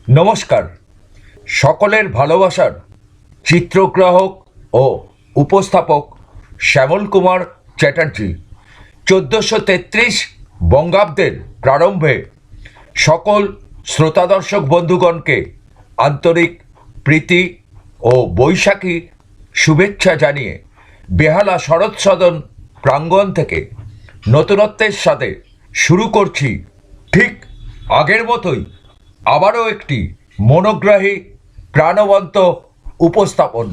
নমস্কার। সকলের ভালোবাসার চিত্রগ্রাহক ও উপস্থাপক শ্যামল কুমার চ্যাটার্জি 1433 বঙ্গাব্দের প্রারম্ভে সকল শ্রোতা দর্শক বন্ধুগণকে আন্তরিক প্রীতি ও বৈশাখী শুভেচ্ছা জানিয়ে বেহালা শরৎ সদন প্রাঙ্গণ থেকে নতুনত্বের সাথে শুরু করছি ঠিক আগের মতোই আবারও একটি মনোগ্রাহী প্রাণবন্ত উপস্থাপন।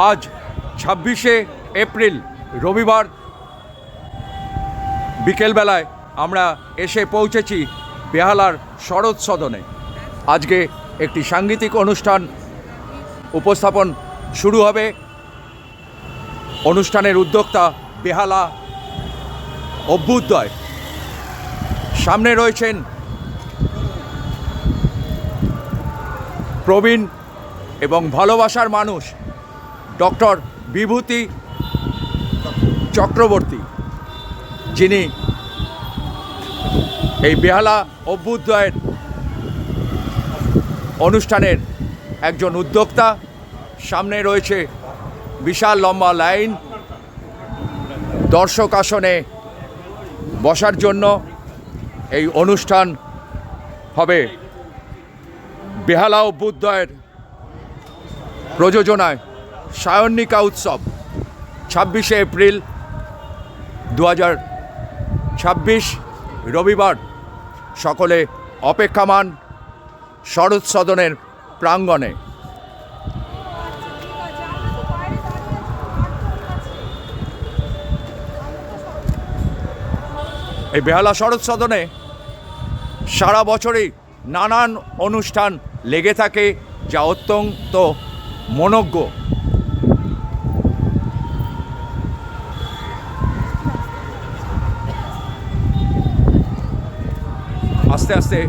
আজ 26শে এপ্রিল রবিবার বিকেলবেলায় আমরা এসে পৌঁছেছি বেহালার শরৎ সদনে। আজকে একটি সাংগীতিক অনুষ্ঠান উপস্থাপন শুরু হবে। অনুষ্ঠানের উদ্যোক্তা বেহালা অভ্যুদয়। সামনে রয়েছেন প্রবীণ এবং ভালোবাসার মানুষ ডক্টর বিভূতি চক্রবর্তী, যিনি এই বেহালা অভ্যুদয়ের অনুষ্ঠানের একজন উদ্যোক্তা। সামনে রয়েছে বিশাল লম্বা লাইন দর্শক আসনে বসার জন্য। এই অনুষ্ঠান হবে বেহালা অভ্যুদয়ের প্রযোজনায় সায়নিকা উৎসব। 26শে এপ্রিল 2026 রবিবার সকলে অপেক্ষামান শরৎ সদনের প্রাঙ্গণে। এই বেহালা শরৎ সদনে সারা বছরই নানান অনুষ্ঠান লেগে থাকে, যা অত্যন্ত মনোজ্ঞ। আস্তে আস্তে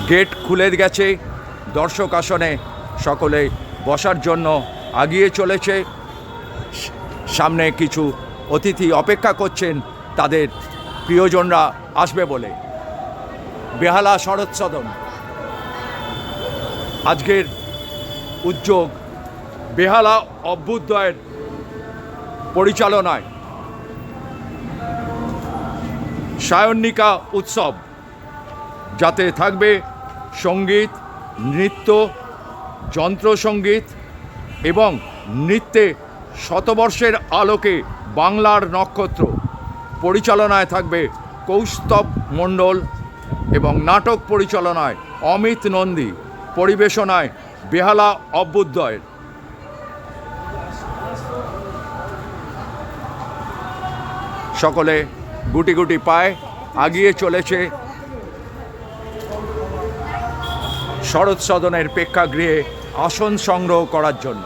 গেট খুলে গেছে, দর্শক আসনে সকলে বসার জন্য আগিয়ে চলেছে। সামনে কিছু অতিথি অপেক্ষা করছেন তাদের প্রিয়জনরা আসবে বলে। বেহালা শরৎ সদন আজকের উদ্যোগ বেহালা অভ্যুদয়ের পরিচালনায় সায়নিকা উৎসব, যাতে থাকবে সঙ্গীত, নৃত্য, যন্ত্রসঙ্গীত এবং নৃত্যে শতবর্ষের আলোকে বাংলার নক্ষত্র। পরিচালনায় থাকবে কৌস্তব মণ্ডল এবং নাটক পরিচালনায় অমিত নন্দী। পরিবেশনায় বেহালা অভ্যুদয়ের। সকলে গুটি গুটি পায়ে আগিয়ে চলেছে শরৎ সদনের প্রেক্ষাগৃহে আসন সংগ্রহ করার জন্য।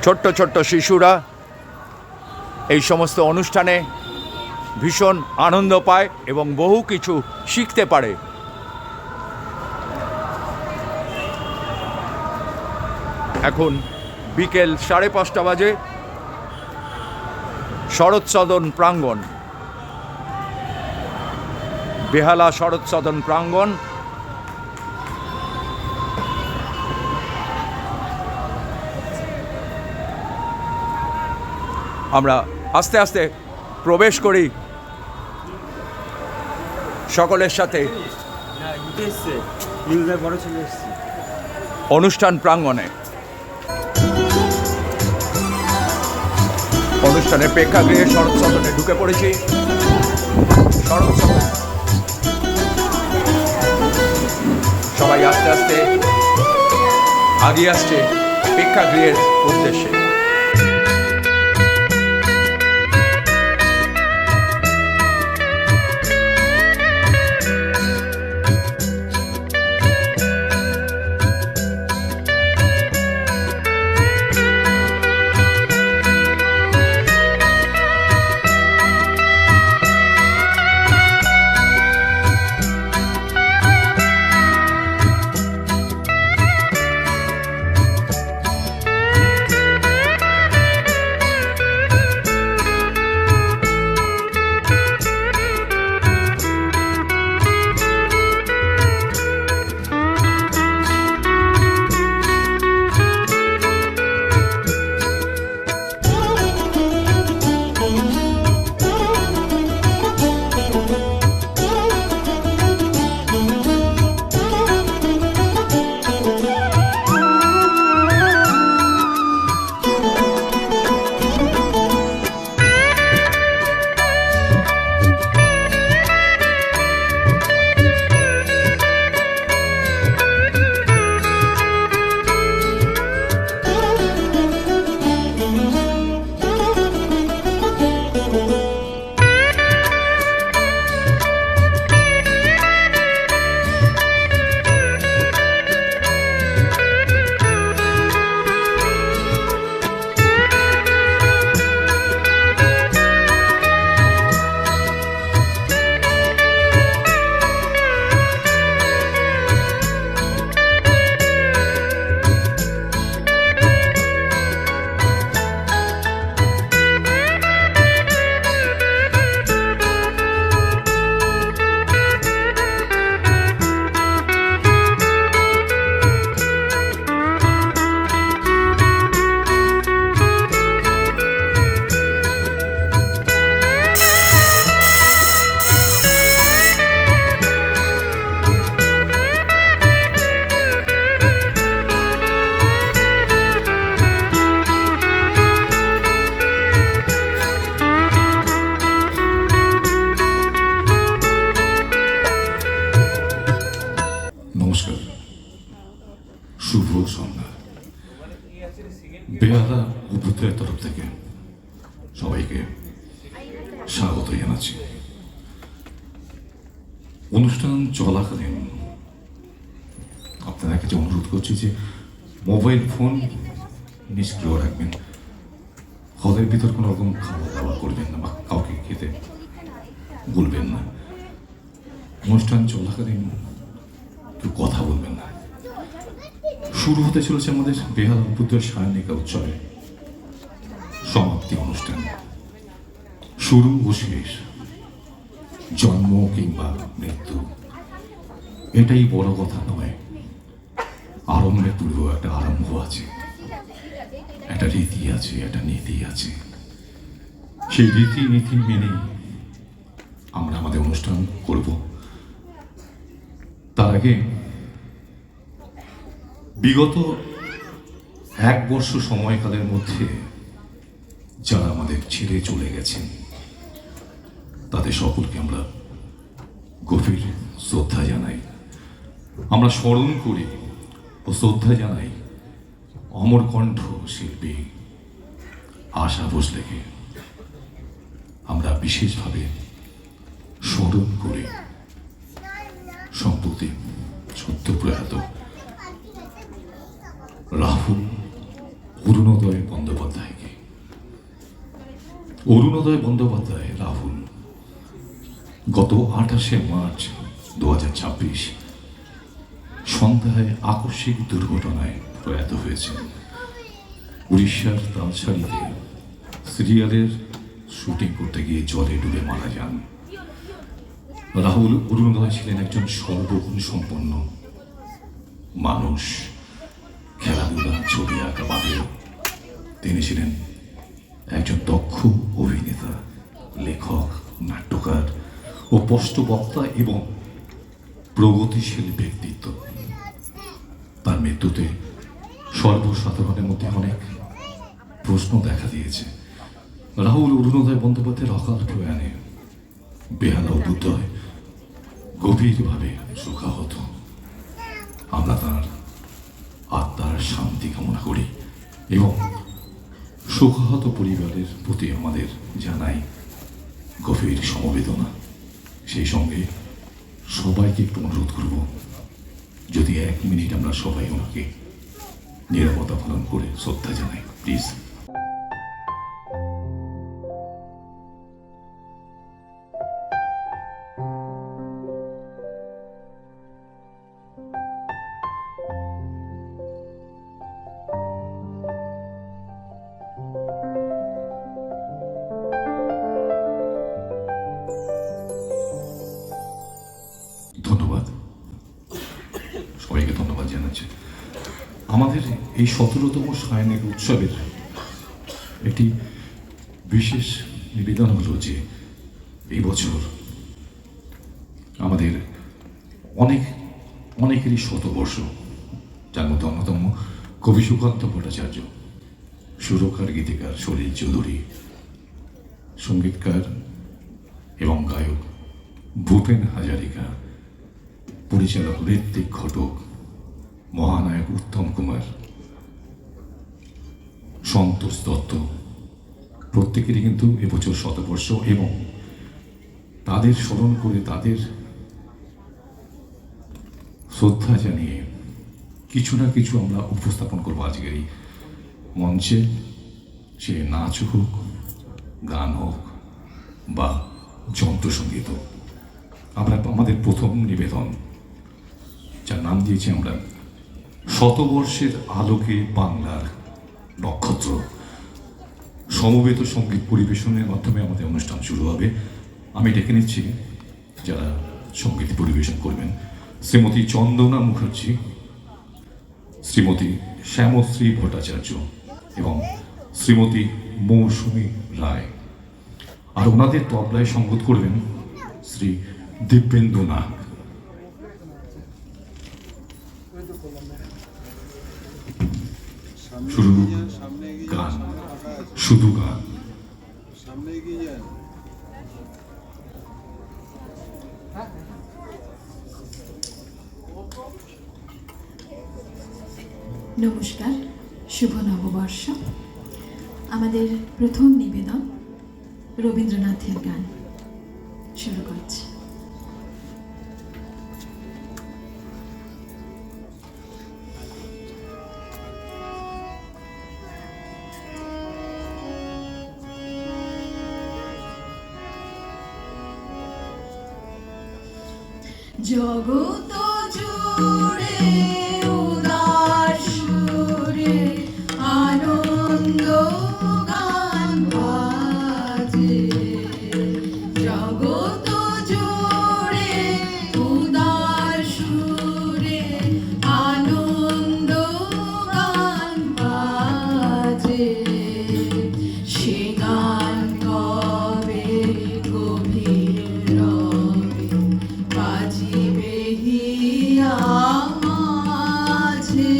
ছোট্ট ছোট্ট শিশুরা এই সমস্ত অনুষ্ঠানে ভীষণ আনন্দ পায় এবং বহু কিছু শিখতে পারে। এখন বিকেল 5:30 বাজে। শরৎ সদন প্রাঙ্গণ, বেহালা শরৎ সদন প্রাঙ্গণ। আমরা আস্তে আস্তে প্রবেশ করি সকলের সাথে অনুষ্ঠান প্রাঙ্গণে। অনুষ্ঠানের প্রেক্ষাগৃহে শরৎ সদনে ঢুকে পড়েছি। শরৎ সদন, সবাই আস্তে আস্তে আগিয়ে আসছে প্রেক্ষাগৃহের উদ্দেশ্যে। নমস্কার, শুভ সন্ধ্যা। বেহালা উপত্যকার তরফ থেকে সবাইকে স্বাগত জানাচ্ছি। অনুষ্ঠান চলাকালীন আপনাদের কাছে অনুরোধ করছি যে মোবাইল ফোন নিষ্ক্রিয় রাখবেন, হলের ভিতর কোনো রকম খাওয়া দাওয়া করবেন না বা কাউকে খেতে বলবেন না। অনুষ্ঠান চলাকালীন কেউ কথা বলবেন না। শুরু হতে চলেছে আমাদের বেহালা উপত্যকার সায়নিকা উৎসবে সমাপ্তি অনুষ্ঠান। শুরু ও শেষ, জন্ম কিংবা মৃত্যু, এটাই বড় কথা নয়। আরম্ভের পূর্বেও একটা আরম্ভ আছে, একটা রীতি আছে, একটা নীতি আছে। সেই রীতি নীতি মেনেই আমরা আমাদের অনুষ্ঠান করব। তার আগে বিগত 1 বর্ষ সময়কালের মধ্যে যারা আমাদের ছেড়ে চলে গেছেন তাদের সকলকে আমরা গভীর শ্রদ্ধা জানাই। আমরা স্মরণ করি ও শ্রদ্ধা জানাই অমর কণ্ঠ শিল্পী আশা ভোসলেকে। আমরা বিশেষভাবে স্মরণ করি সম্প্রতি সদ্য প্রয়াত রাহুল অরুণোদয় বন্দ্যোপাধ্যায়কে। অরুণোদয় বন্দ্যোপাধ্যায় রাহুল গত 28শে মার্চ 2026 সন্ধ্যায় আকস্মিক দুর্ঘটনায় প্রয়াত হয়েছেন। উড়িষ্যার তালসারিতে সিরিয়ালের শুটিং করতে গিয়ে জলে ডুবে মারা যান। রাহুল অরুণোদয় ছিলেন একজন সর্বগুণ সম্পন্ন মানুষ। খেলাধুলা, ছবি আঁকা বাদেও তিনি ছিলেন একজন দক্ষ অভিনেতা, লেখক, নাট্যকার ও স্পষ্টবক্তা এবং প্রগতিশীল ব্যক্তিত্ব। তার মৃত্যুতে সর্বসাধারণের মধ্যে অনেক প্রশ্ন দেখা দিয়েছে। রাহুল অরুণোদয় বন্দ্যোপাধ্যায়ের অকাল প্রয়াণে বেহালা উদয় গভীরভাবে শোকাহত। আমরা তার আত্মার শান্তি কামনা করি এবং শোকাহত পরিবারের প্রতি আমাদের জানাই গভীর সমবেদনা। সেই সঙ্গে সবাইকে একটু অনুরোধ করব, যদি 1 মিনিট আমরা সবাই ওনাকে নিরাপত্তা পালন করে শ্রদ্ধা জানাই, প্লিজ। ধন্যবাদ, সবাইকে ধন্যবাদ জানাচ্ছি। আমাদের এই 17তম সায়নিক উৎসবের একটি বিশেষ নিবেদন হলো যে এই বছর আমাদের অনেকেরই শতবর্ষ, যার মধ্যে অন্যতম কবি সুকান্ত ভট্টাচার্য, সুরকার গীতিকার সলিল চৌধুরী, সঙ্গীতকার এবং গায়ক ভূপেন হাজারিকা, পরিচালক ঋত্বিক ঘটক, মহানায়ক উত্তম কুমার, সন্তোষ দত্ত, প্রত্যেকেরই কিন্তু এবছর শতবর্ষ এবং তাদের স্মরণ করে তাদের শ্রদ্ধা জানিয়ে কিছু না কিছু আমরা উপস্থাপন করবো আজকের এই মঞ্চে। সে নাচ হোক, গান হোক বা যন্ত্রসঙ্গীত হোক। আমরা আমাদের প্রথম নিবেদন, যার নাম দিয়েছি আমরা শতবর্ষের আলোকে বাংলার নক্ষত্র, সমবেত সঙ্গীত পরিবেশনের মাধ্যমে আমাদের অনুষ্ঠান শুরু হবে। আমি ডেকে নিচ্ছি যারা সঙ্গীত পরিবেশন করবেন, শ্রীমতী চন্দনা মুখার্জি, শ্রীমতী শ্যামশ্রী ভট্টাচার্য এবং শ্রীমতী মৌসুমী রায়। আর ওনাদের তবলায় সঙ্গত করবেন শ্রী দিব্যেন্দু নাগ। শুরু গান, শুধু গান। নমস্কার, শুভ নববর্ষ। আমাদের প্রথম নিবেদন রবীন্দ্রনাথের গান শুরু করছি। জগত জুড়ে উদার সুরে আনন্দ গান বাজে, জগত জুড়ে উদার সুরে আনন্দ গান বাজে, সে গান কবে গভীর রবে বাজিবে হিয়া মাঝে,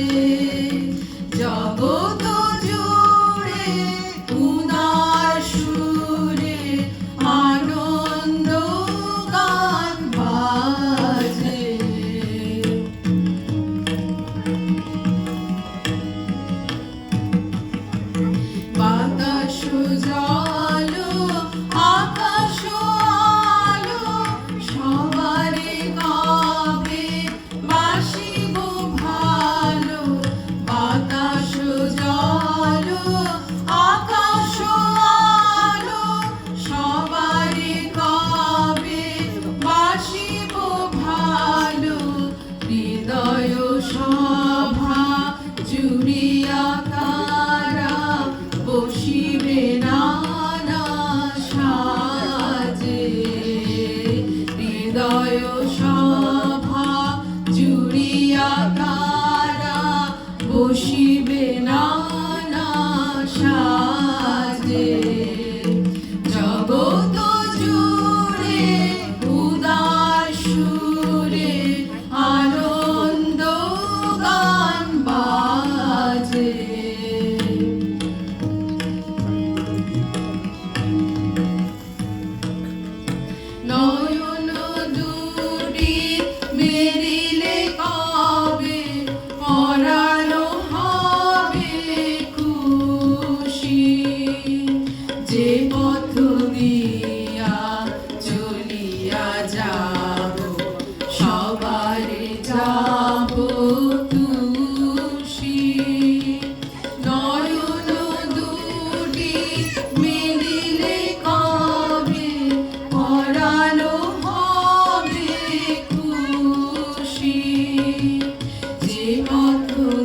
জগত জুড়ে উদার সুরে আনন্দ গান বাজে। বাতাস জল আকাশ আলো সবারে গাবে বাসিব ভালো, বাতাস জল আকাশ আলো সবারে গাবে বাসিব ভালো, হৃদয় সভা জুড়িয়া তারা বসিবে নানা সাজে, হৃদয় সভা জুড়িয়া তারা বসিবে নানা সাজে, জগত জুড়ে উদার সুরে আনন্দ গান বাজে।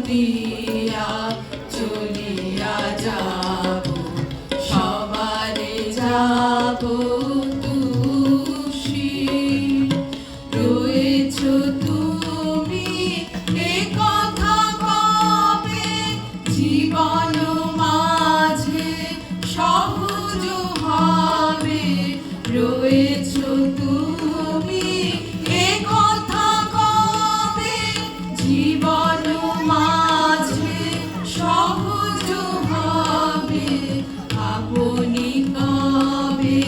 দিয়া চলিয়া যাব সবারে যাব তুষি রয়েছ তুমি এ কথা কবে জীবন মাঝে সহজ হবে রয়েছ তুমি এ কথা কবে জীবন মাঝে সহজ হবে আপনি কবে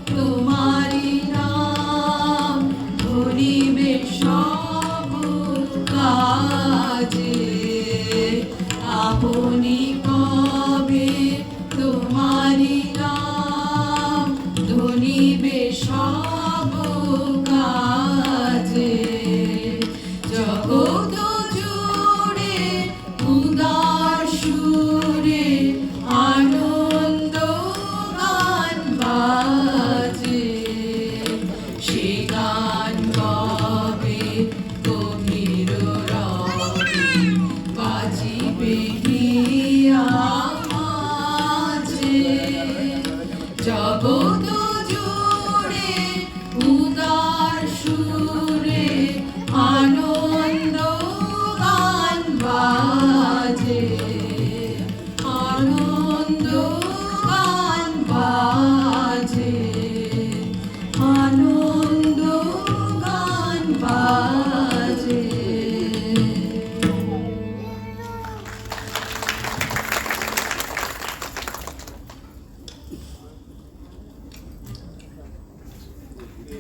তোমারি নাম ধরিবে সব কাজে আপনি কবে তোমারি নাম ধরিবে সব কাজে জগৎ জুড়ে উদার সুরে আনন্দ গান বাজে সে গান কবে গভীর রবে বাজিবে হিয়া মাঝে জগৎ জুড়ে উদার সুরে আনন্দ গান বাজে আনন্দ গান বাজে আনন্দ গান বাজে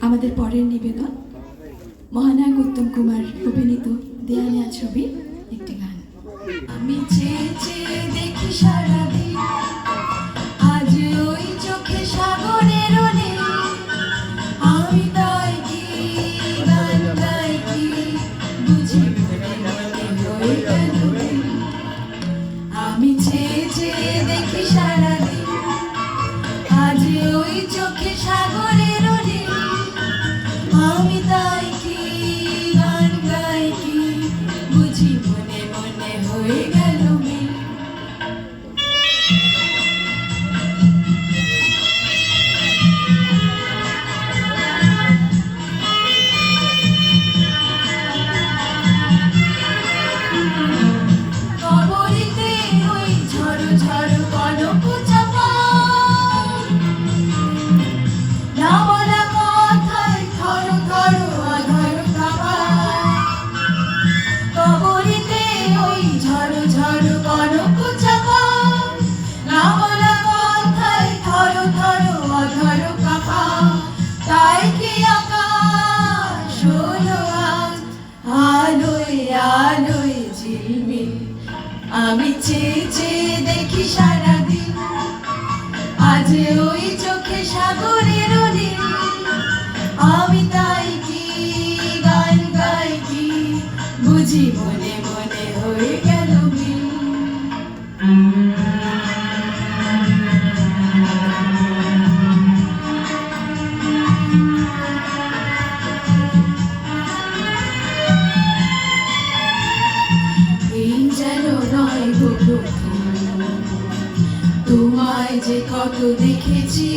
আমাদের পরের নিবেদন মহানায়ক উত্তম কুমার অভিনীত দেয়ালিয়া ছবির একটি গান। আমি চেয়ে চেয়ে দেখি সারাদিন আজ ওই চোখে সাগরের নীল আমি তাই কি গান গাই কি বুঝি মনে মনে হয়ে গেল নীল। আমি চেয়ে চেয়ে দেখি সারাদিন আজ ওই চোখে সাগরের নীল আমি তাই কি গান গাই কি বুঝি মনে মনে হয়ে গেল মিল। কবরিতে ওই ঝড় ঝড় কনক চাপা না বলা কথায় থর থর অধর কাঁপায় কবরিতে ওই ঝড় ঝড় কনক চাপা না বলা কথায় থর থর অধর কাঁপায় তাই কি আকাশ হলো আজ আলোয় আলোয় ঝিলমিল। আমি চেয়ে চেয়ে দেখি সারাদিন আজ ওই চোখে সাগরের নীল আমি তাই কি গান গাই কি বুঝি মনে মনে হয়ে গেল মিল। এই যেন নয় গো প্রথম তোমায় যে কত দেখেছি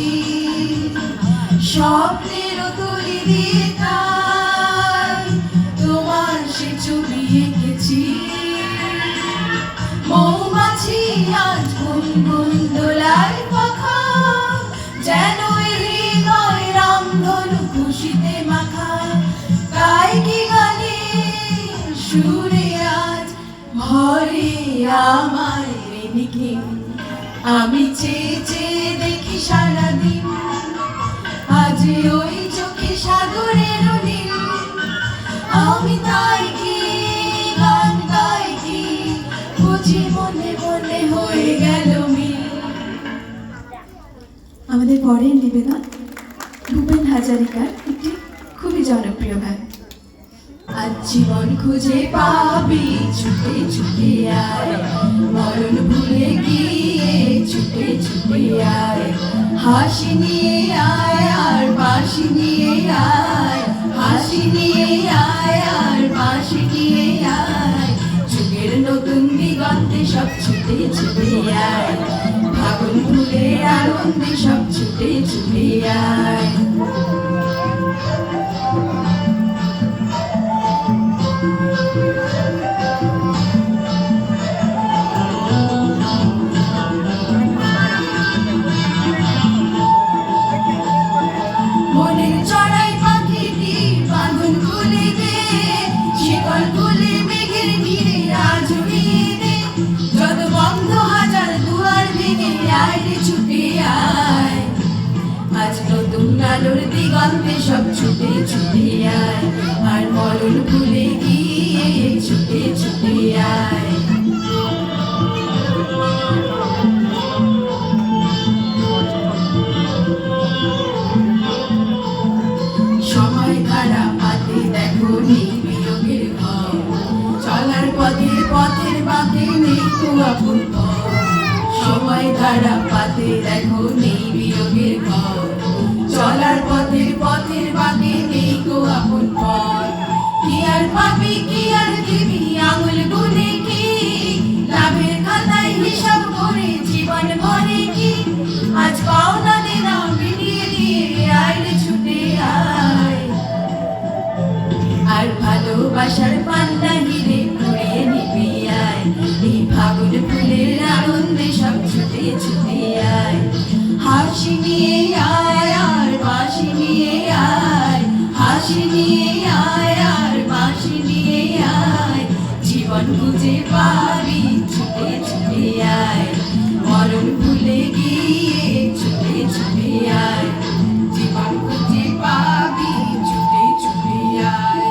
স্বপ্নের তরি দিয়ে তাই তোমার সে ছবি এঁকেছি মৌমাছি আজ গুনগুন দোলায় পাখা যেন এই হৃদয় রামধনু খুশিতে মাখা তাই কি গানে সুরে আজ ভরে আমার ঋণিকে আমি চেয়ে চেয়ে দেখি সারাদিন আজ ওই চোখে সাগরের নীল আমি তাই কি গান গাই কি বুঝি মনে মনে হয়ে গেল মিল। আমাদের পরের নিবেদন ভূপেন হাজারিকার একটি খুবই জনপ্রিয় গান। আজ জীবন খুঁজে পাবি ছুটে ছুটে আয় মরণ ভুলে গিয়ে ছুটে ছুটে আয় হাসি নিয়ে আয় আর বাঁশি নিয়ে আয় হাসি নিয়ে আয় আর বাঁশি নিয়ে আয় যুগের নতুন দিগন্তে সব ছুটে ছুটে আয়, ফাগুন ফুলের আনন্দে সব ছুটে ছুটে আয়। মনের চড়াই পাখিটি ফাগুন ফুলে দে, শিকল ফুলে মেঘের ভিড়ে আজ উড়িয়ে দে, যত বন্ধ হাজার দুয়ার ভেঙে আয় রে ছুটে আয়, আজ নতুন আলোর দিগন্তে সব ছুটে ছুটে আয়, আর মরণ ভুলে গিয়ে ছুটে ছুটে আয়। সময় ধারা পাতে দেখো নেই বিয়োগের ঘর, চলার পথের বাঁকে নেই তো আপন পথ। সময় ধারা পাতে দেখো নেই বিয়োগের ঘর, চলার পথের বাঁকে নেই তো আপন পথ। কি আর পাবি কি আর দিবি আঙুল গুনে কি, লাভের খাতায় হিসাব করে জীবন ভরে কি, আজ পাওনা দেনা মিটিয়ে দিয়ে আয় রে ছুটে আয়, আর ভালোবাসার পান্না হিরে কুড়িয়ে নিবি আয়, এই ফাগুন ফুলের আনন্দে সব ছুটে ছুটে আয়। হাসি নিয়ে আয় আর বাঁশি নিয়ে আয়, হাসি নিয়ে আয় আর বাঁশি নিয়ে আয়, জীবন খুঁজে পাবি ছুটে ছুটে আয়, মরণ ভুলে গিয়ে ছুটে ছুটে আয়, জীবন খুঁজে পাবি ছুটে ছুটে আয়,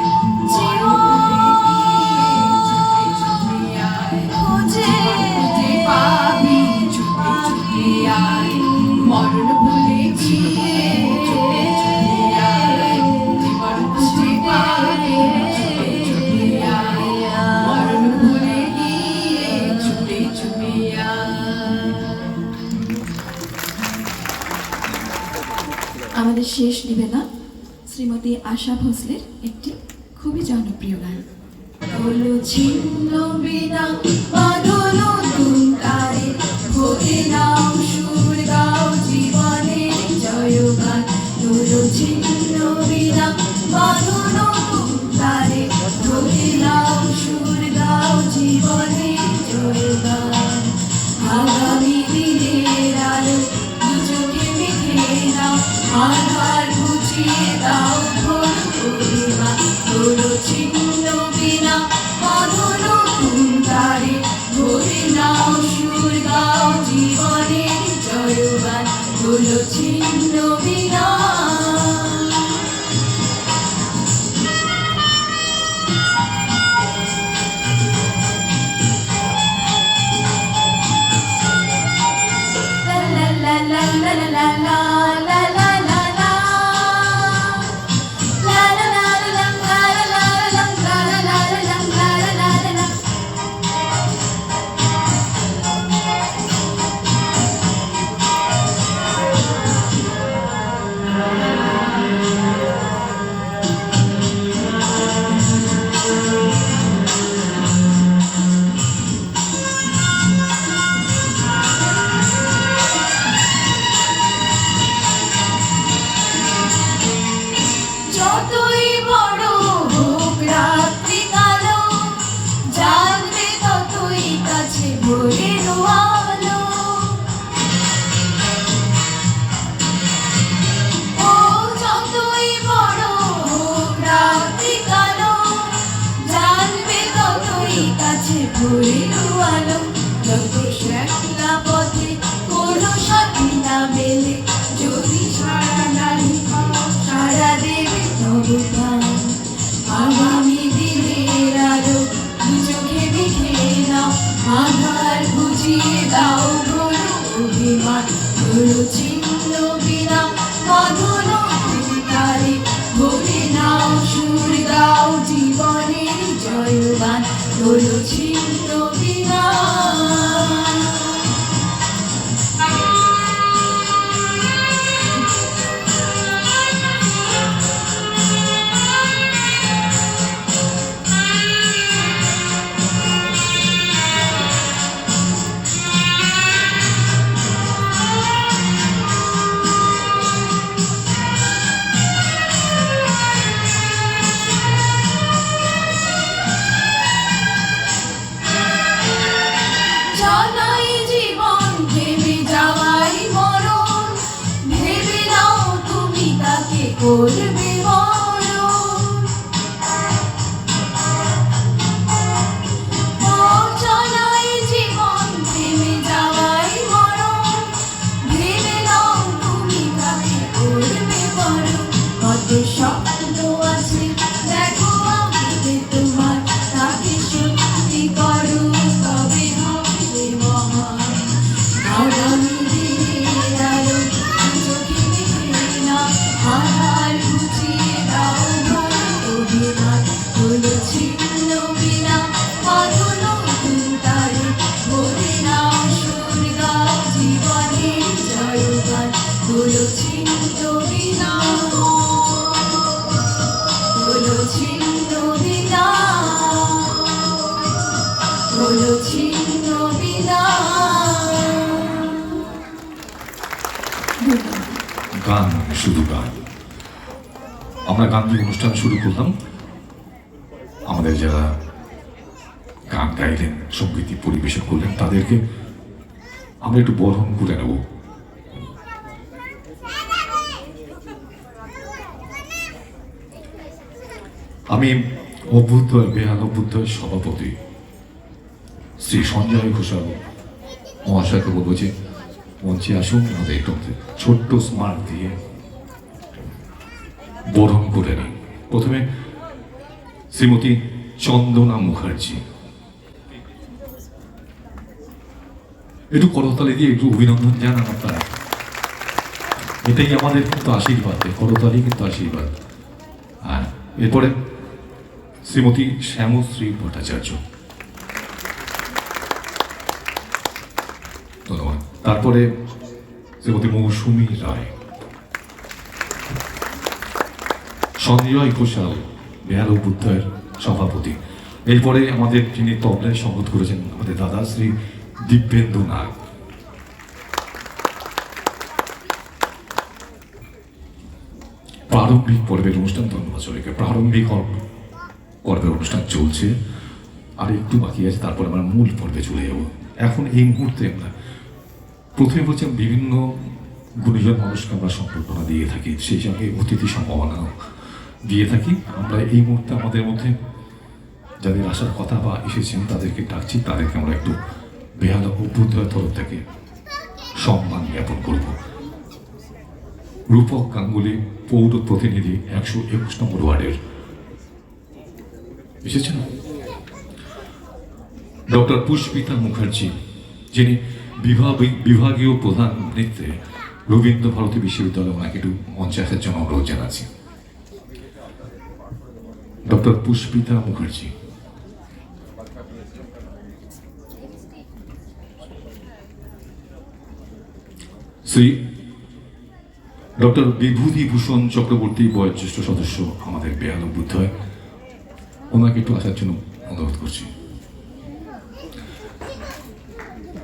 মরণ ভুলে গিয়ে ছুটে ছুটে আয়, জীবন খুঁজে পাবি ছুটে ছুটে আয়, মরণ ভুলে গিয়ে ছুটে ছুটে আয়। আমাদের শেষ নিবেদন শ্রীমতী আশা ভোসলের একটি খুবই জনপ্রিয় গান। হলো ছিন্ন বিনা বাঁধো নতুন তারে, ভোরে নাও সুর গাও জীবনের জয়গান। হলো ছিন্ন বিনা বাঁধো নতুন তারে, ভোরে নাও সুর গাও জীবনের জয়গান। আগামী দিনের আলো দু চোখে মেখে নাও, আধার ঘুচিয়ে দাও ভোর পূর্ণিমা। হলো ছিন্ন বিনা বাঁধো নতুন তারে, ভোরে নাও সুর গাও জীবনের জয়গান। হলো ছিন্ন বিনা। La la la la la la la la la la, la la la la la la la la la la la la la. যতই বড় হোক রাত্রি কালো, জানবে ততই কাছে ভোরের আলো। ও যতই বড় হোক রাত্রি কালো, জানবে ততই কাছে ভোরের আলো। যত একলা পথে কোনো সাথী না মেলে, যদি সারা নারী সারা দেবে তবু প্রাণ। আগামী দিনের আলো দু চোখে মেখে নাও, আধার বুঝিয়ে দাও ভোর অভিমান। হলো ছিন্ন বিনা বাঁধো নতুন তারে, ভোরে নাও সুর গাও জীবনের জয়গান। হলো ছিন্ন বিনা। অচলাই জীবন ভেবে যাওয়াই মরণ, ভেবে নাও তুমি তাকে করবে বরণ। অচলাই জীবন ভেবে যাওয়াই মরণ, ভেবে নাও তুমি তাকে করবে বরণ। কত স্বপ্ন আছে দেখো আমিতে তোমার, তাকে সত্যি করো তবে হবে মহান। আগামী দিনের আলো চোখে দেখে না, আধার ঘুচিয়ে দাও ভরা অভিমান। হলো ছিন্ন বিনা বাঁধো নতুন তারে, ভরে নাও সুর গাও জীবনের জয়গান। হলো ছিন্ন বিনা, হলো ছিন্ন বিনা, হলো ছিন্ন বিনা। ধন্যবাদ। গান মানে শুধু গান। আমরা গান দিয়ে অনুষ্ঠান শুরু করলাম। আমাদের যারা গান গাইলেন, সঙ্গীত পরিবেশন করলেন, তাদেরকে আমরা একটু বরণ করে নেব। আমি অভ্যুদয় বেহাল অভ্যুদয়ের সভাপতি শ্রী সঞ্জয় ঘোষাল মহাশয়কে বলবো যে মঞ্চে আসুন, আমাদের একটু ছোট্ট স্মার্ট দিয়ে বরণ করে নিই। প্রথমে শ্রীমতী চন্দনা মুখার্জি, একটু করতালি দিয়ে একটু অভিনন্দন জানান আপনারা। এটাই আমাদের কিন্তু আশীর্বাদ, করতালি কিন্তু আশীর্বাদ। আর এরপরে শ্রীমতী শ্যামশ্রী ভট্টাচার্য, ধন্যবাদ। তারপরে শ্রীমতী মৌসুমী রায়, সঞ্জয় ঘোষাল বেহাল অভ্যুদয়ের সভাপতি। এরপরে আমাদের যিনি তবলায় সংগত করেছেন আমাদের দাদা শ্রী দিব্যেন্দু নাগ। প্রারম্ভিক পর্বের অনুষ্ঠান, ধন্যবাদ সবাইকে। প্রারম্ভিক পর্বের অনুষ্ঠান চলছে, আর একটু বাকি আছে, তারপর আমরা মূল পর্বে চলে যাব। এখন এই মুহূর্তে আমরা প্রথমে বলছি বিভিন্ন গুণীজন মানুষকে আমরা সম্পর্কনা দিয়ে থাকি, সেই সঙ্গে অতিথি সম্ভাবনা দিয়ে থাকি। আমরা এই মুহূর্তে আমাদের মধ্যে যাদের আসার কথা বা এসেছেন তাদেরকে ডাকছি, তাদেরকে আমরা একটু বেহাল অভ্যুদয়ের তরফ থেকে সম্মান জ্ঞাপন করব। রূপক গাঙ্গুলি, পৌর প্রতিনিধি 121 নম্বর ওয়ার্ডের এসেছেন। ডক্টর পুষ্পিতা মুখার্জি, যিনি বিভাগীয় প্রধান নৃত্যে রবীন্দ্র ভারতী বিশ্ববিদ্যালয়, ওনাকে একটু মঞ্চে আসার জন্য অনুরোধ জানাচ্ছি। ডক্টর পুষ্পিতা মুখার্জি। শ্রী ডক্টর বিভূতিভূষণ চক্রবর্তী, বয়োজ্যেষ্ঠ সদস্য আমাদের বেহাল অভ্যুদয়, ওনাকে একটু আসার জন্য অনুরোধ করছি।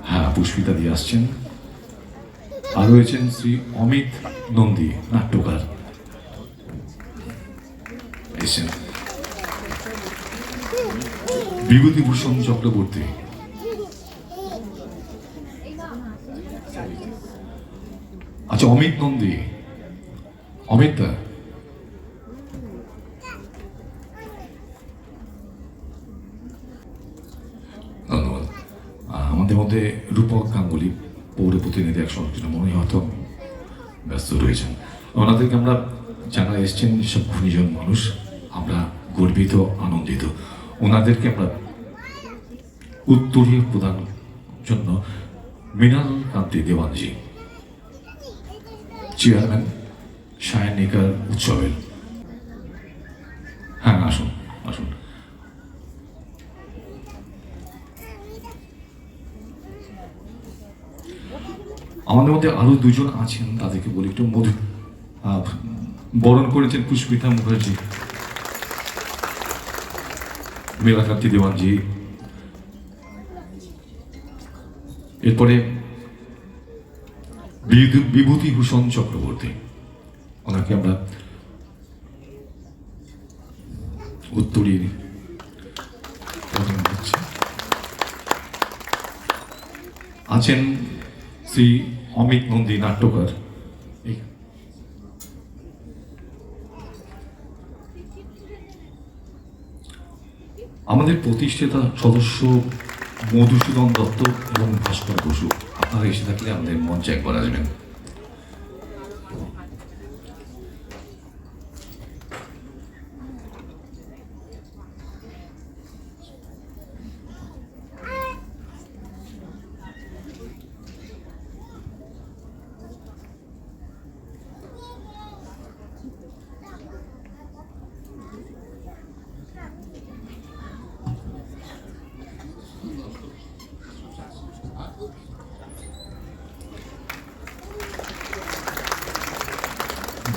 হ্যাঁ, পুষ্পিতা দিয়ে আসছেন। আর রয়েছেন শ্রী অমিত নন্দী, নাট্যকার, এসেছেন। বিভূতিভূষণ চক্রবর্তী, আচ্ছা অমিত নন্দী, অমিত ধন্যবাদ। আমাদের মধ্যে রূপক গাঙ্গুলি, পৌর প্রতিনিধি 121 মনে হয়তো ব্যস্ত রয়েছেন। ওনাদেরকে আমরা, যারা এসছেন সব গুণীজন মানুষ, আমরা গর্বিত, আনন্দিত। ওনাদেরকে আমরা উত্তরীয় প্রদান জন্য মৃণাল কান্তি দেওয়ানজি, চেয়ারম্যান সায়নিকার উৎসবের, হ্যাঁ আসুন আসুন। আমাদের মধ্যে আরো দুজন আছেন, তাদেরকে বলি একটু মধু বরণ করেছেন পুষ্পিতা মুখার্জি, মীরাকান্তি দেওয়ানজি, এরপরে বিভূতিভূষণ চক্রবর্তী, ওনাকে আমরা উত্তরীয় আছেন শ্রী অমিত নন্দী নাট্যকার। আমাদের প্রতিষ্ঠাতা সদস্য মধুসূদন দত্ত এবং ভাস্কর বসু, আপনারা এসে থাকলে আমাদের মঞ্চে একবার আসবেন।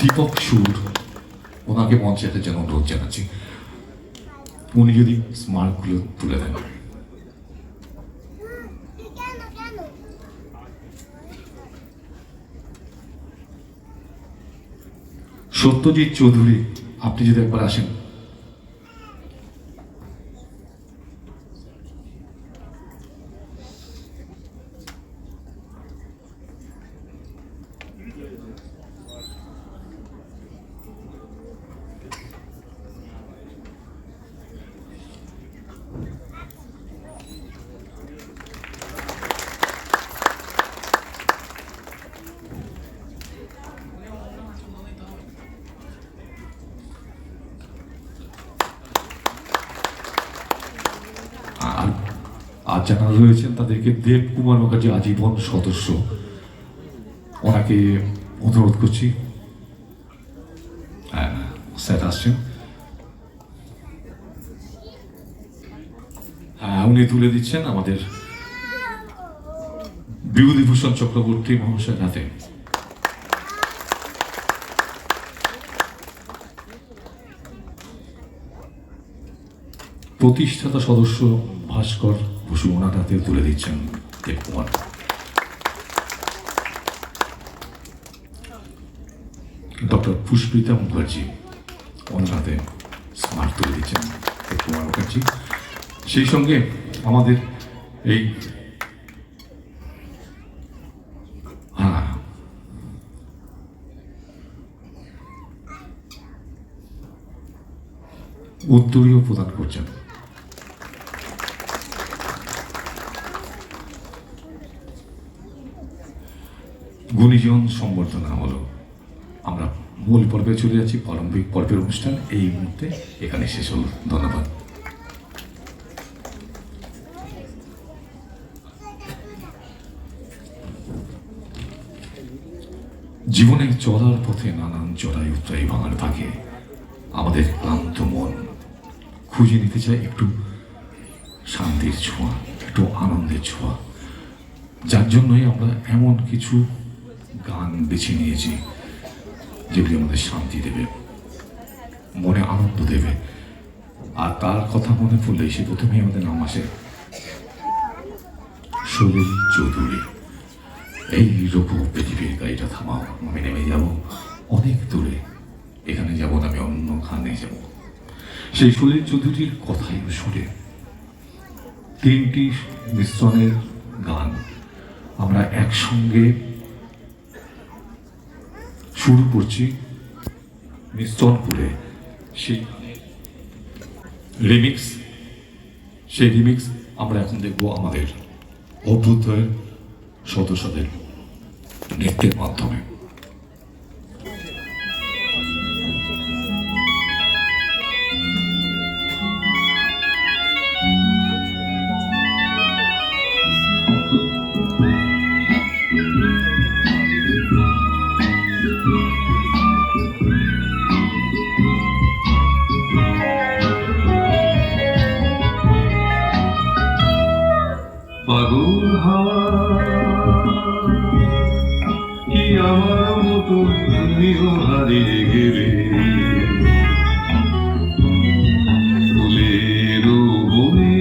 দীপক সুর, ওনাকে মঞ্চে একটা যেন অনুরোধ জানাচ্ছি, উনি যদি স্মারকগুলো তুলে দেন। সত্যজিৎ চৌধুরী, আপনি যদি একবার আসেন। আর যারা রয়েছেন তাদেরকে দেব কুমার মুখার্জি আজীবন সদস্য, ওনাকে অনুরোধ করছি। স্যার আসছেন, উনি তুলে দিচ্ছেন আমাদের বিভূতিভূষণ চক্রবর্তী মহাশয়ের হাতে। প্রতিষ্ঠাতা সদস্য ভাস্কর বসু ওনার হাতে তুলে দিচ্ছেন দেবকুমার। ডক্টর পুষ্পিতা মুখার্জি ওনার হাতে স্মারক তুলে দিচ্ছেন দেবকুমার মুখার্জি। সেই সঙ্গে আমাদের এই উত্তরীয় প্রদান করছেন গুণীজন সম্বর্ধনা হলো। আমরা মূল পর্বে চলে যাচ্ছি, প্রারম্ভিক পর্বের অনুষ্ঠান এই মুহূর্তে এখানে শেষ হল। ধন্যবাদ। জীবনে চলার পথে নানান চড়াই উতরাই ভাঙার ভাগে আমাদের ক্লান্ত মন খুঁজে নিতে চায় একটু শান্তির ছোঁয়া, একটু আনন্দের ছোঁয়া। যার জন্যই আমরা এমন কিছু গান বেছে নিয়েছি যেগুলি আমাদের শান্তি দেবে, মনে আনন্দ দেবে। আর তার কথা মনে পড়লে সে প্রথমেই আমাদের নাম আসে সলিল চৌধুরী। এই রূপ পৃথিবীর গাড়িটা থামাও, আমি নেমে যাব অনেক দূরে, এখানে যাব না, আমি অন্য খানে যাব। সেই সলিল চৌধুরীর কথাই সুরে তিনটি মিশ্রণের গান আমরা একসঙ্গে শুরু করছি, মিশ্রণ করে সেই রিমিক্স আমরা এখন দেখব আমাদের অভ্যুদয়ের সদস্যদের নৃত্যের মাধ্যমে। পাগল হাওয়া কি আমার মতো তুমিও হারিয়ে গেলে, ফুলের বনে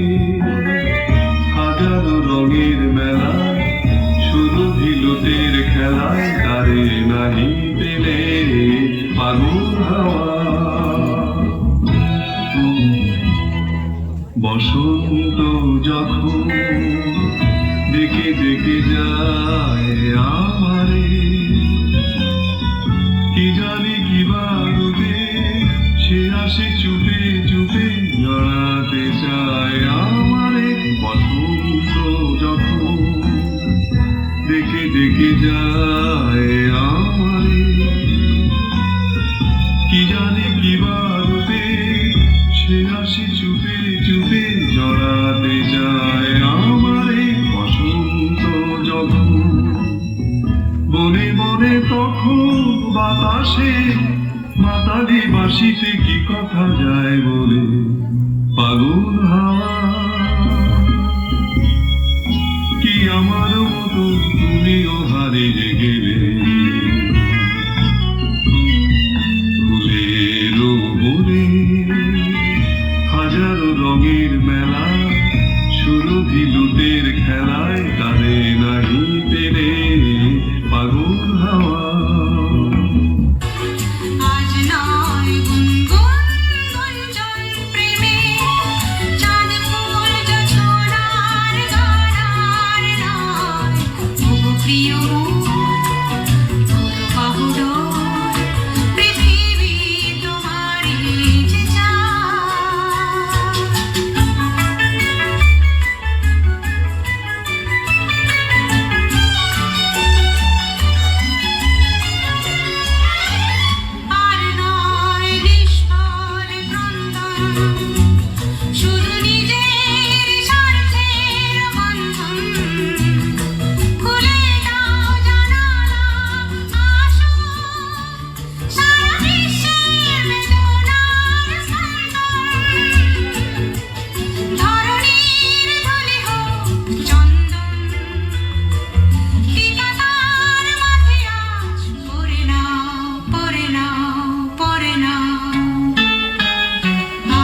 হাজারো রঙের মেলা, সুরভি লুটের খেলায় তারে নাহি পেলে। পাগল হাওয়া বসন্ত যখন দেখে দেখে ডেকে যায় আমারে, কি জানে কি বারুতে সে হাসি চুপে চুপে জড়াতে যায় আমারে বসন্ত যখন। বনে বনে তখন বাতাসে মাতালি বাসিতে কি কথা যায় বলে পাগল হাওয়া। কি আমার মতো তুমিও হারিয়ে গেলে ফুলের বনে, হাজারো রঙের মেলা, সুরভি লুটের খেলায় তারে নাহি পেলে পাগল হাওয়া। আজ নয় গুনগুন গুঞ্জন প্রেমে, চাঁদ ফুল জোছনার গানার নয়। ওগো প্রিয় তোর বাহুডোর, পৃথিবী তোমারই যে চায়। আর নয় নিষ্ফল ক্রন্দন, শুধু নিজের স্বার্থের বন্ধন। খুলে দাও জানালা, আসো সারা বিশ্বের বেদনার স্পন্দন। ধরণীর ধূলি হোক চন্দন, ঠিকাদার মাঝে আজ পরে নাও, পরে নাও, পরে নাও।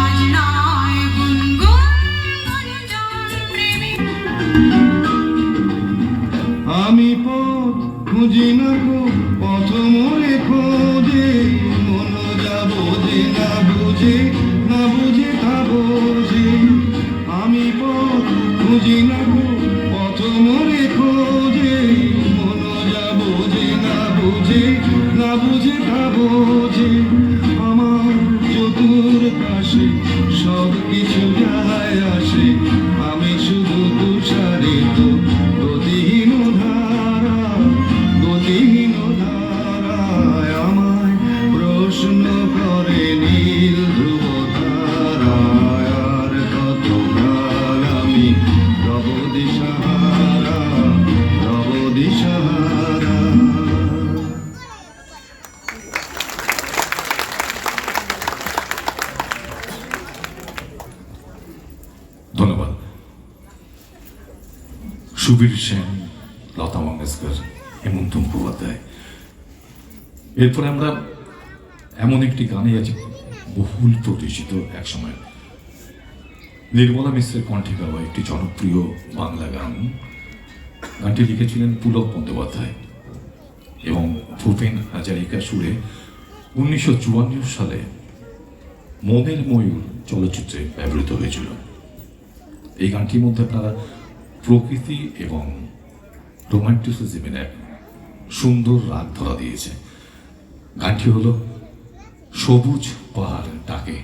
আজ নয় গুনগুন গুঞ্জন প্রেমে। আমি পথ খুঁজি না গো, পথ মোরে খোঁজে, মন যাব যে না বুঝে, না বুঝে তা বোঝে। আমি পথ খুঁজি না গো, পথ মোরে খোঁজে, মন যাব যে না বুঝে, না বুঝে তা বোঝে। আমার চতুর পাশে সব কিছু যায় আসে, আমি শুধু তুষারে তো গতিহীন ধারা, গতিহীন ধারায় আমায় প্রশ্ন করে নীল ধ্রুব তারায়। আর কত কাল আমি রব দিশাহারা, রব দিশাহারা। ধন্যবাদ। সুবীর সেন, লতা মঙ্গেশকর, হেমন্ত মুখোপাধ্যায়। এরপরে আমরা এমন একটি গানে আছি বহুল প্রতিষ্ঠিত, একসময় নির্মলা মিশ্রের কণ্ঠে গাওয়া একটি জনপ্রিয় বাংলা গান। গানটি লিখেছিলেন পুলক বন্দ্যোপাধ্যায় এবং ভূপেন হাজারিকা সুরে 1954 সালে মনের ময়ূর চলচ্চিত্রে ব্যবহৃত হয়েছিল। এই গানটির মধ্যে আপনারা প্রকৃতি এবং রোমান্টিসিজমের এক সুন্দর রাগ ধরা দিয়েছে। গানটি হলো সবুজ পাহাড় ডাকে।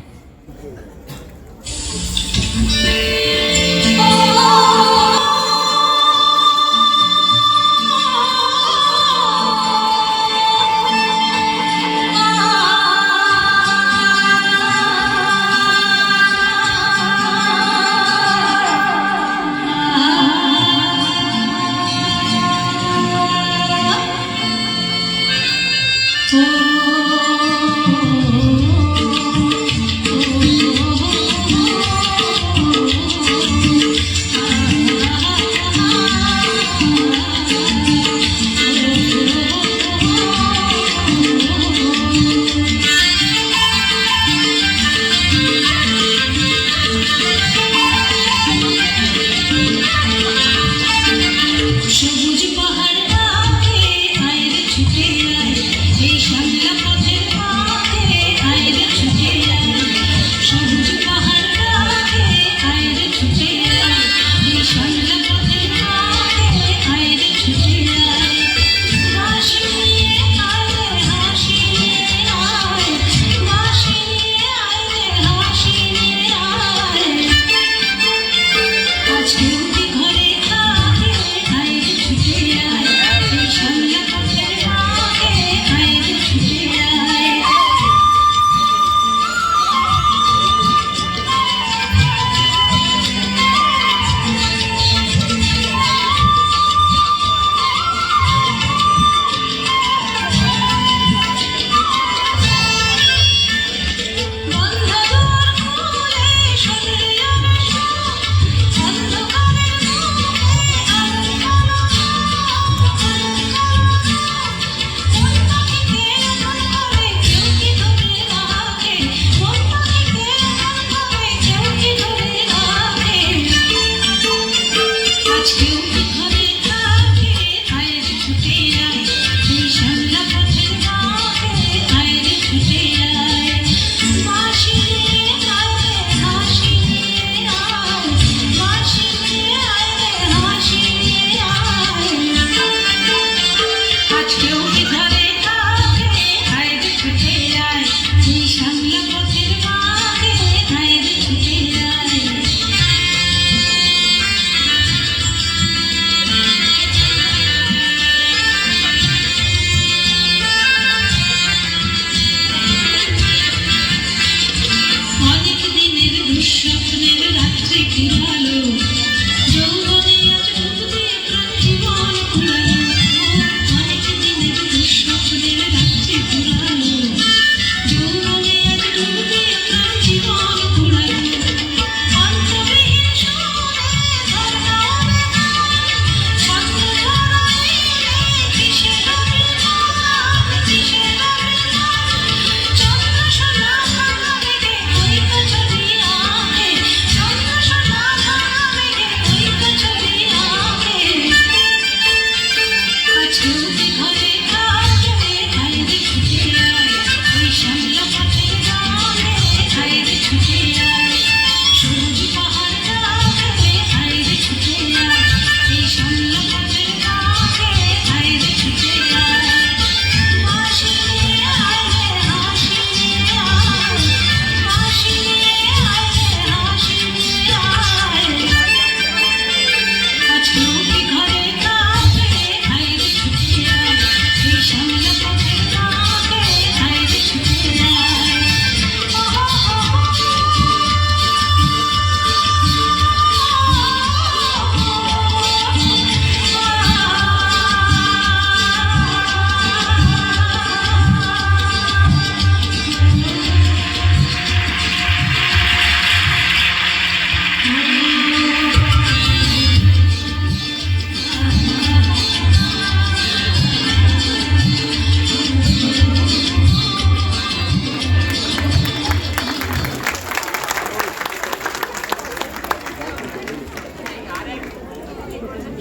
ও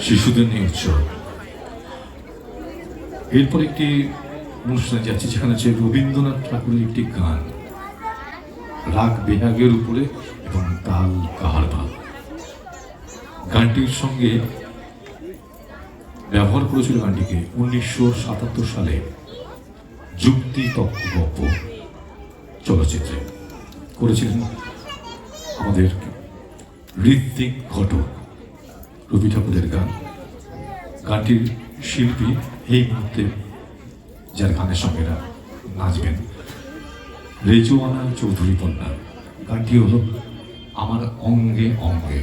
শিশুদের নিয়ে উৎসব। এরপর একটি অনুষ্ঠানে যাচ্ছি যেখানে আছে রবীন্দ্রনাথ ঠাকুরের একটি গান, রাগ বেহাগের উপরে এবং তাল কাহার ভাব। গানটির সঙ্গে ব্যবহার করেছিল গানটিকে 1977 সালে যুক্তি তত্ত্ব গল্প চলচ্চিত্রে করেছিলেন আমাদের ঋত্বিক ঘটক। রবি ঠাকুরের গান। গানটির শিল্পী এই মুহূর্তে যার গানের সঙ্গে নাচবেন রেজওয়ানা চৌধুরী কন্যা। গানটি হলো আমার অঙ্গে অঙ্গে।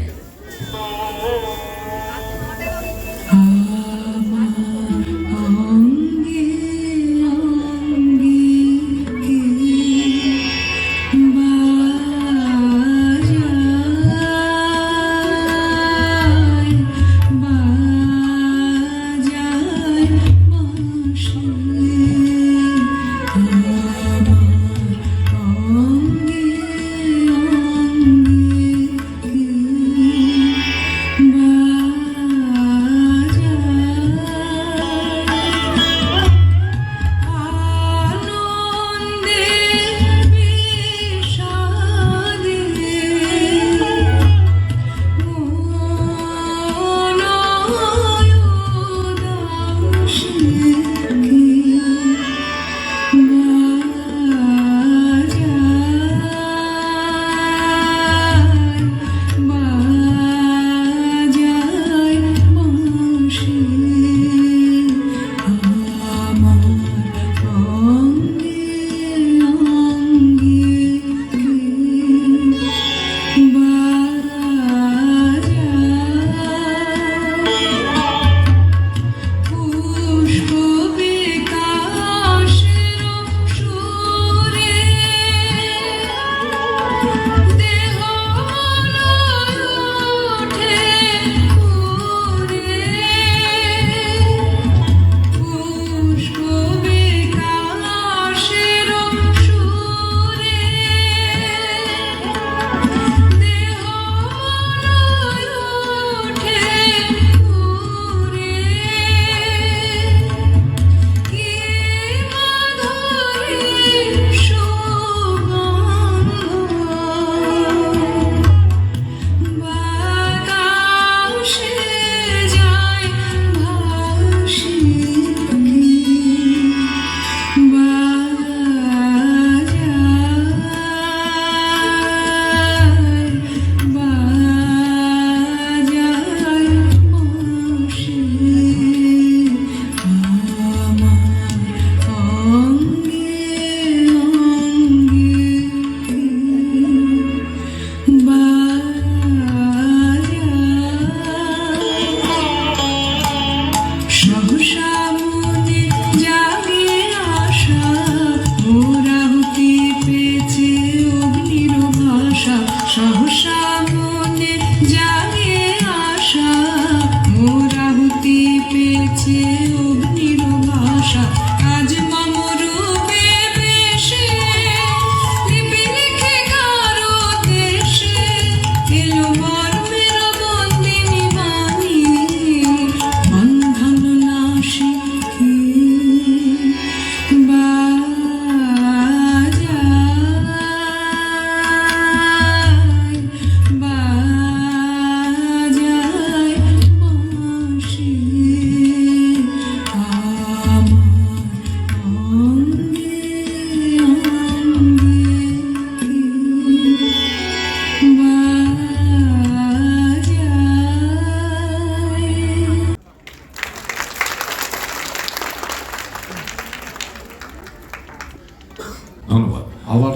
ধন্যবাদ। আবার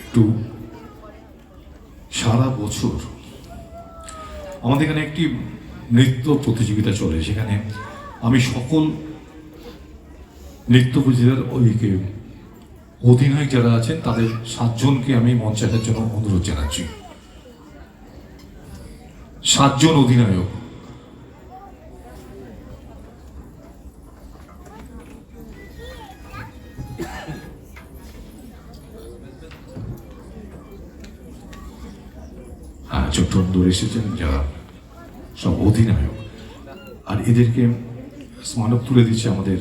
একটু সারা বছর আমাদের এখানে একটি নৃত্য প্রতিযোগিতা চলে, সেখানে আমি সকল নৃত্য প্রতিযোগিতার ওইকে অধিনায়ক যারা আছেন তাদের 7 জনকে আমি মঞ্চে আসার জন্য অনুরোধ জানাচ্ছি। 7 জন অধিনায়ক। হ্যাঁ, চট্টগ্রাম দৌড়ে এসেছেন যারা সব অধিনায়ক। এদেরকে স্মারক তুলে দিচ্ছে আমাদের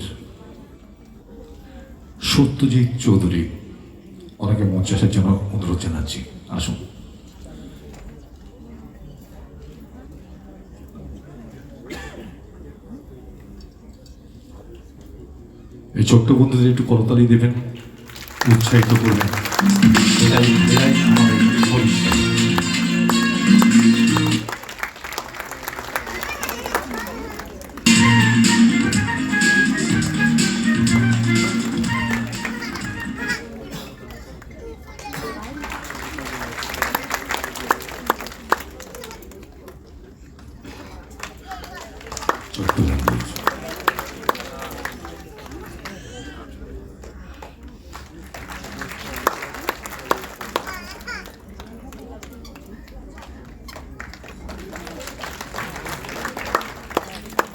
সত্যজিৎ চৌধুরী। ওনাকে মঞ্চে আসার জন্য অনুরোধ জানাচ্ছি, আসুন। এই ছোট্ট বন্ধুদের একটু করতালি দেবেন, উৎসাহিত করবেন, এটাই আমাদের ভবিষ্যৎ। ছোট্ট বন্ধু,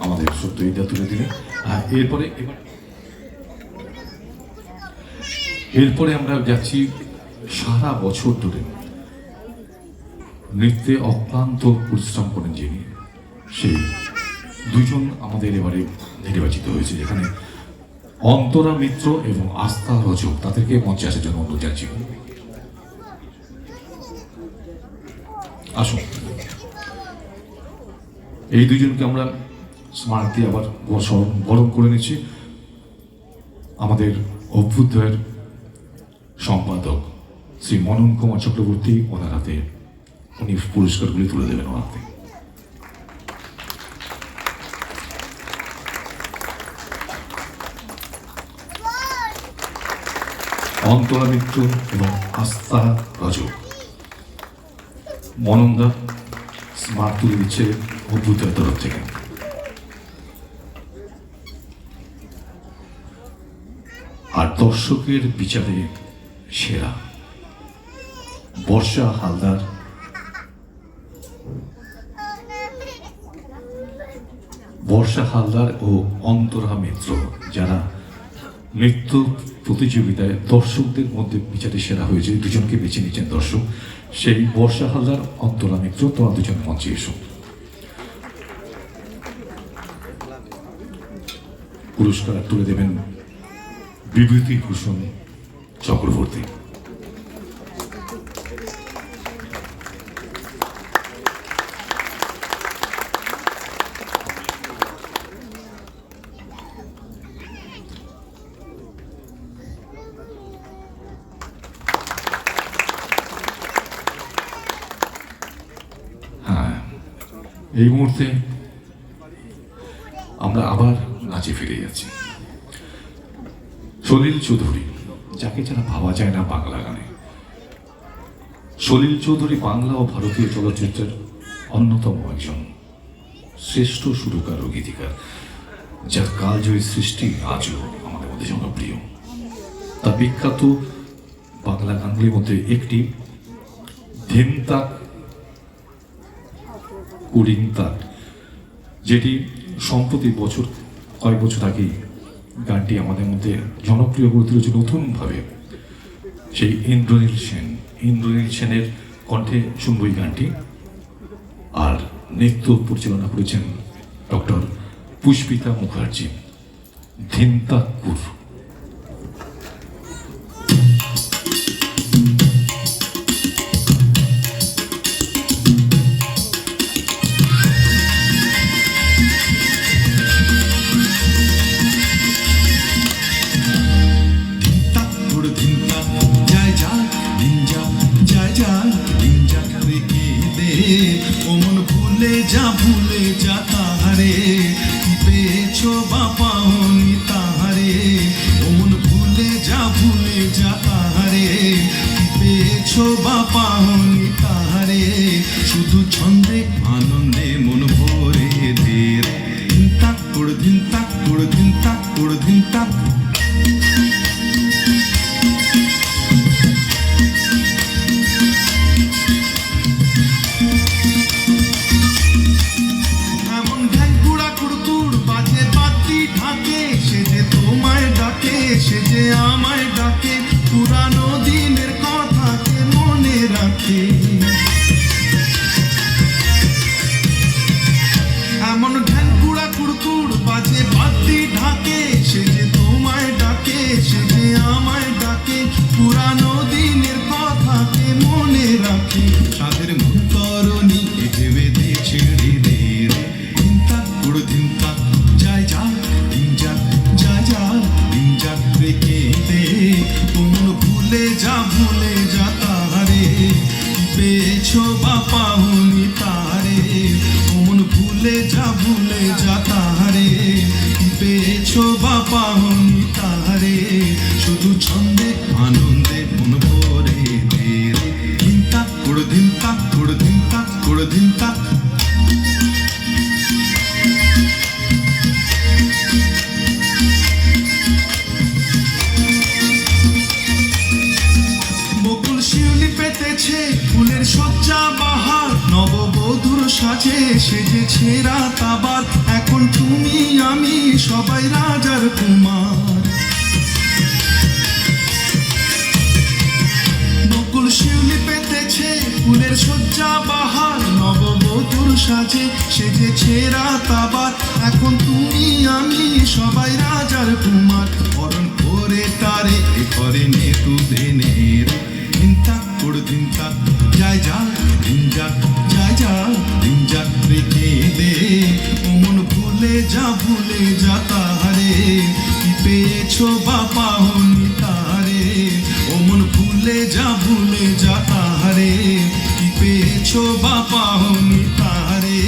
আমাদের সত্যজিৎ তুলে দিলেন। এরপরে আমরা যাচ্ছি সারা বছর ধরে নৃত্যে অক্লান্ত পরিশ্রম করেন যিনি, সেই দুজন আমাদের এবারে নির্বাচিত হয়েছে, যেখানে অন্তরা মিত্র এবং আস্থা রজক, তাদেরকে মঞ্চে আসার জন্য অনুরোধ জানাচ্ছি। আসুন, এই দুজনকে আমরা স্মারক দিয়ে আবার বরণ করে নিচ্ছি। আমাদের অভ্যুদয়ের সম্পাদক শ্রী মনন কুমার চক্রবর্তী, ওনার হাতে উনি পুরস্কারগুলি তুলে দেবেন ওনার হাতে। অন্তরা মিত্র এবং আস্থা রজক, মনন্দা স্মারক তুলে দিচ্ছে অভ্যুদয়ের তরফ থেকে। আর দর্শকের বিচারে সেরা বর্ষা হালদার, ও অন্তরা মিত্র, যারা নৃত্য প্রতিযোগিতায় দর্শকদের মধ্যে বিচারে সেরা হয়েছে, দুজনকে বেছে নিচ্ছেন দর্শক। সেই বর্ষা হালদার, অন্তরা মিত্র, তোমার দুজন মঞ্চে এসো। পুরস্কার তুলে দেবেন বিভূতিভূষণ চক্রবর্তী। হ্যাঁ, এই মুহূর্তে আমরা আবার নাচে ফিরে যাচ্ছি। সলিল চৌধুরী, যাকে ছাড়া ভাবা যায় না বাংলা গানে। সলিল চৌধুরী বাংলা ও ভারতীয় চলচ্চিত্রের অন্যতম একজন শ্রেষ্ঠ সুরকার ও গীতিকার, যার কালজয়ী সৃষ্টি আজও আমাদের মধ্যে জনপ্রিয়। তার বিখ্যাত বাংলা গানগুলির মধ্যে একটি ধিনতাক কুড়িনতাক, যেটি সম্প্রতি কয়েক বছর আগেই গানটি আমাদের মধ্যে জনপ্রিয় করে তুলেছে নতুনভাবে সেই ইন্দ্রনীল সেনের কণ্ঠে শুনব এই গানটি। আর নৃত্য পরিচালনা করেছেন ডক্টর পুষ্পিতা মুখার্জি। ধিনতাকুর। ভুলে যা তাহারে পেয়েছো বাপাওনি তাহারে, ওমন ভুলে যা তাহারে পেয়েছো বাপাওনি তাহারে, শুধু ছন্দে আনন্দে মন ভরে দে। ধিন তাক করে ধিন তাক করে ধিন তাক করে ধিন তাক। সে যে আমায় ডাকে, পুরানো দিনের কথাকে মনে রাখে। এমন ঢ্যাং কুড়া কুড়কুড় পাহনি তাহারে শুধু ছন্দে আনন্দে মন ভরে দে রে ধিন তাক কুড় ধিন তাক কুড় ধিন তাক কুড় ধিন তাক বকুল শিউলি পেতেছে ফুলের সজ্জা বাহার নববধূর সাজে সেজেছে রাত আবার এখন তুমি আমি সবাই রাজার কুমার বকুল শিউলি পেতেছে ফুলের সজ্জা বাহার নববধূর সাজে সেজেছে রাত আবার এখন তুমি আমি সবাই রাজার কুমার বরণ করে তারে এ করে নে তু দেনে রে ধিনতা কুড় ধিনতা যায় যা ধিন যা যায় যা ধিন যা রেখে দে ও মন ভুলে যা তাহারে কি পেয়েছো বাপা হনি তাহারে ও মন ভুলে যা তাহারে কি পেয়েছো বাপা হনি তাহারে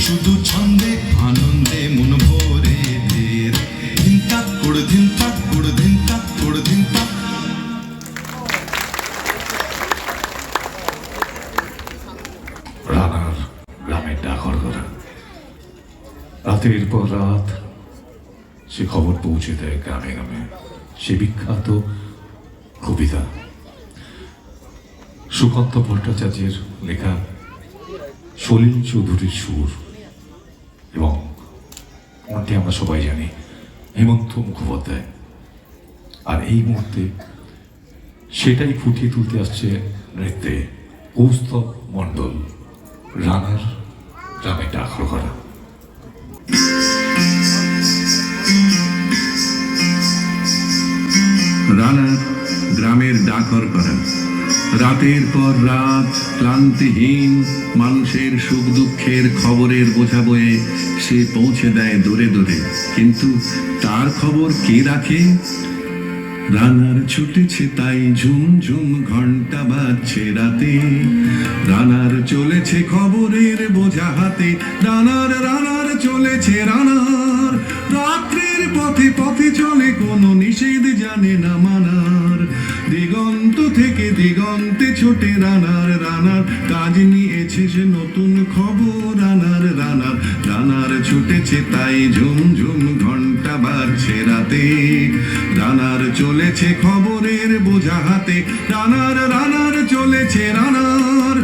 শুধু ছন্দে আনন্দে মন ভরে দে ধিনতা কুড় ধিনতা কুড় ধিনতা কুড় ধিনতা রানার গ্রামের ডাকর করা রাতের পর রাত সে খবর পৌঁছে দেয় গ্রামে গ্রামে সে বিখ্যাত কবিতা সুকান্ত ভট্টাচার্যের লেখা সলিল চৌধুরীর সুর এবং কোনটি আমরা সবাই জানি হেমন্ত মুখোপাধ্যায় আর এই মুহূর্তে সেটাই ফুটিয়ে তুলতে আসছে নৃত্যে কৌস্তব মণ্ডল রানার গ্রামে ডাকর করা রানার গ্রামের ডাকর করা রাতের পর রাত ক্লান্তিহীন মানুষের সুখ দুঃখের খবরের বোঝা বয়ে সে পৌঁছে দেয় দূরে দূরে কিন্তু তার খবর কে রাখে রানার ছুটেছে তাই ঝুম ঝুম ঘন্টা বাজছে রাতে রানার চলেছে খবরের বোঝা হাতে রানার চলেছে রানার রাত্রির পথে পথে চলে কোনো নিষেধ জানে না মানার দিগন্ত থেকে দিগন্তে ছোটে রানার কাজ নিয়েছে সে নতুন খবর রানার ছুটেছে তাই ঝুম ঝুম ঘন্টা বাজছে রাতে রানার চলেছে খবরের বোঝা হাতে রানার চলেছে রানার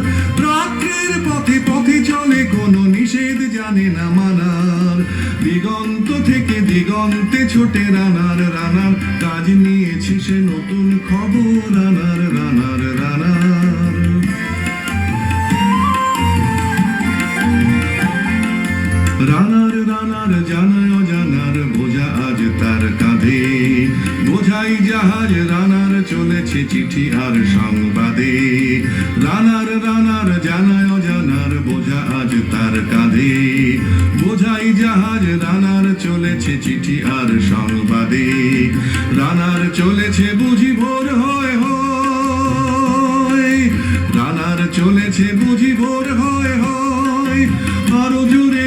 রাত্রির পথে পথে চলে কোনো নিষেধ জানে না মানার দিগন্ত থেকে দিগন্তে ছোটে রানার কাজ নিয়েছে সে নতুন খবর রানার জানার বোঝা আজ তার কাঁধে বোঝাই জাহাজ রানার চলেছে চিঠি আর সংবাদে রানার জানার বোঝা আজ তার কাঁধে বোঝাই জাহাজ রানার চলেছে চিঠি আর সংবাদে রানার চলেছে বুঝি ভোর হয় রানার চলেছে বুঝি ভোর হয় আরো জোরে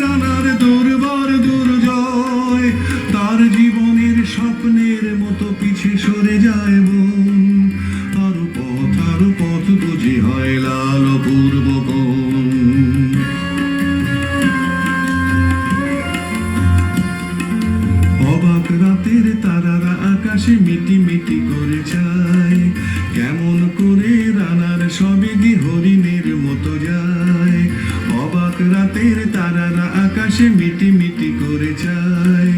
রানার দুর্বার দুর্জয় তার জীবনের স্বপ্নের মতো পিছে সরে যায় বোন আরো পথ বুঝি হয় লাল পূর্ব বন অবাক রাতের তারারা আকাশে মিটি মিটি করে যায় কেমন করে রানার সবে গি হরিণের মতো যায় অবাক রাতের তারারা আকাশে মিটি মিটি করে যায়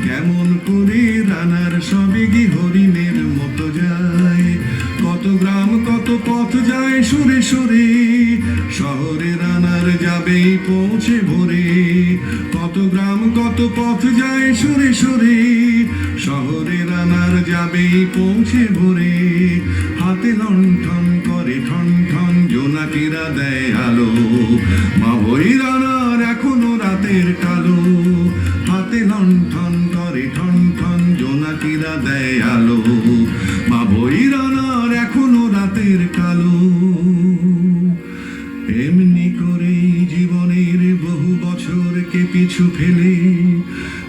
কেমন করে রানার সবে গি হরিণের মতো যায় কত গ্রাম কত পথ যায় সরে সরে শহরে রানার যাবেই পৌঁছে ভোরে কত গ্রাম কত পথ যায় সরে সরে শহরে রানার যাবেই পৌঁছে ভোরে হাতে লণ্ঠন করে ঠন ঠন জোনাকিরা দেয় আলো মা ওই রানার এখনো রাতের কালো হাতে লণ্ঠন করে ঠন ঠন জোনাকিরা দেয় আলো মা বই রানার এখনো রাতের কালো এমনি করে জীবনের বহু বছরকে পিছু ফেলে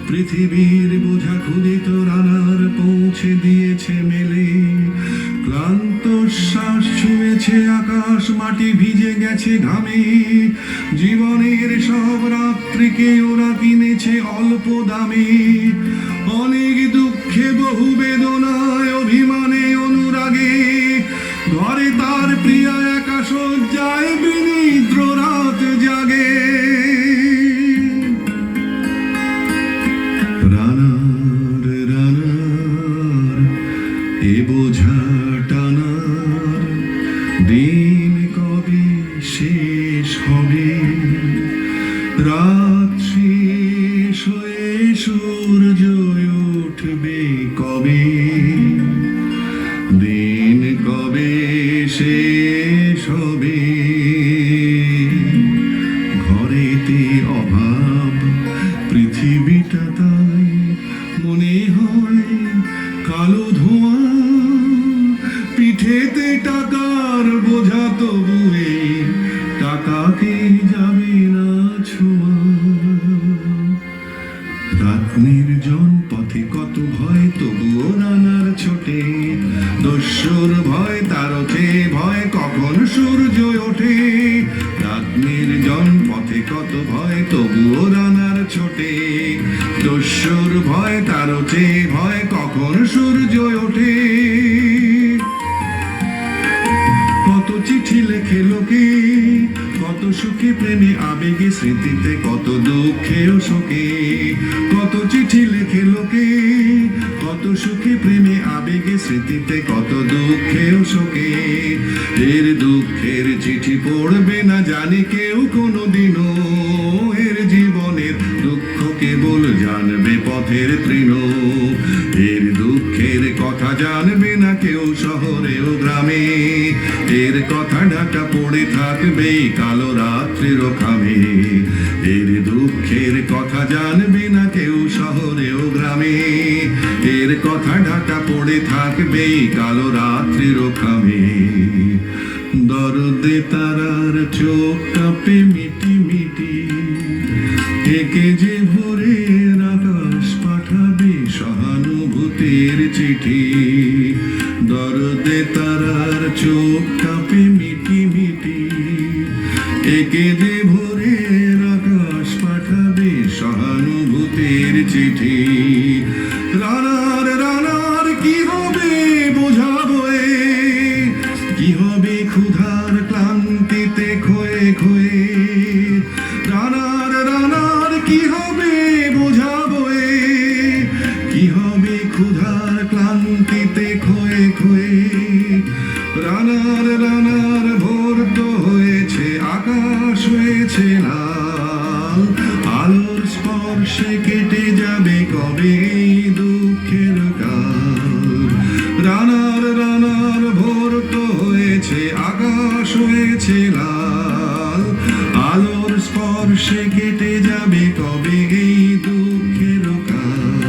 পৃথিবীর বোঝা ক্ষুদিত রানার পৌঁছে দিয়েছে মেলে, ক্লান্ত শ্বাস ছুঁয়েছে আকাশ, মাটি ভিজে গেছে ঘামে, জীবনের সব রাত্রিকে ওরা কিনেছে অল্প দামে, অনেক দুঃখে বহু বেদনায় অভিমানে অনুরাগে, ঘরে তার প্রিয়া একা শয্যায় বিনিদ্র রাত জাগে। রানার রানার এ বোঝা টানার দিন কবে শেষ হবে, রাত শেষ হয়ে সূর্য উঠবে কবে, দিন কবে শেষ হবে, ঘরেতে অভাব পৃথিবীটা তাই মনে হয় কালো ধোঁয়া, পিঠেতে টাকার বোঝা তবুয়ে টাকাকে যাবে না ছোঁয়া। রাত নির্জন পথে কত ভয় তবুও রানার ছোটে, দস্যুর ভয় তারকে ভয় কখন সূর্য ওঠে, রাত নির্জন পথে কত ভয় তবুও রানার ছোটে, দস্যুর ভয় তারকে ভয় কখন সূর্য ওঠে। কত চিঠি লেখে লোকে, কত সুখে প্রেমে আবেগে স্মৃতিতে, কত দুঃখে ও শোকে, কত চিঠি লেখে লোকে, কত সুখে প্রেমে আবেগে স্মৃতিতে, কত দুঃখে ও শোকে, এর দুঃখের চিঠি পড়বে না জানি কেউ কোনোদিনও, এর জীবনের দুঃখ কেবল জানবে পথের তৃণ, এর দুঃখের কথা জানবে না কেউ শহরে ও গ্রামে, এর কথা ঢাকা পড়ে থাকবে কালো রাত্রির খামে, এর দুঃখের কথা জানবে না কেউ শহরে ও গ্রামে, এর কথা ঢাকা পড়ে থাকবে কালো রাত্রির খামে। দরদে তারার চোখ কাঁপে মিটি মিটি, একে যে ভোরের আকাশ পাঠাবে সহানুভূতির চিঠি, দরদে তারার চোখ কাঁপে মিটি মিটি, একে যে ভোরের আকাশ পাঠাবে সহানুভূতির চিঠি। রানার রানার কি হবে বোঝাবো, কি হবে ক্ষুধার ক্লান্তিতে খয়ে খয়ে, রানার রানার কি হবে বোঝাবো, কি হবে ক্ষুধার ক্লান্তিতে খয়ে খয়ে, রানার রানার ভোর তো হয়েছে আকাশ হয়েছে লাল, আলোর স্পর্শে কেটে যাবে কবে এই দুঃখের কাল, রানার রানার ভোর তো হয়েছে আকাশ হয়েছে লাল, আলোর স্পর্শে কেটে যাবে কবে এই দুঃখের কাল,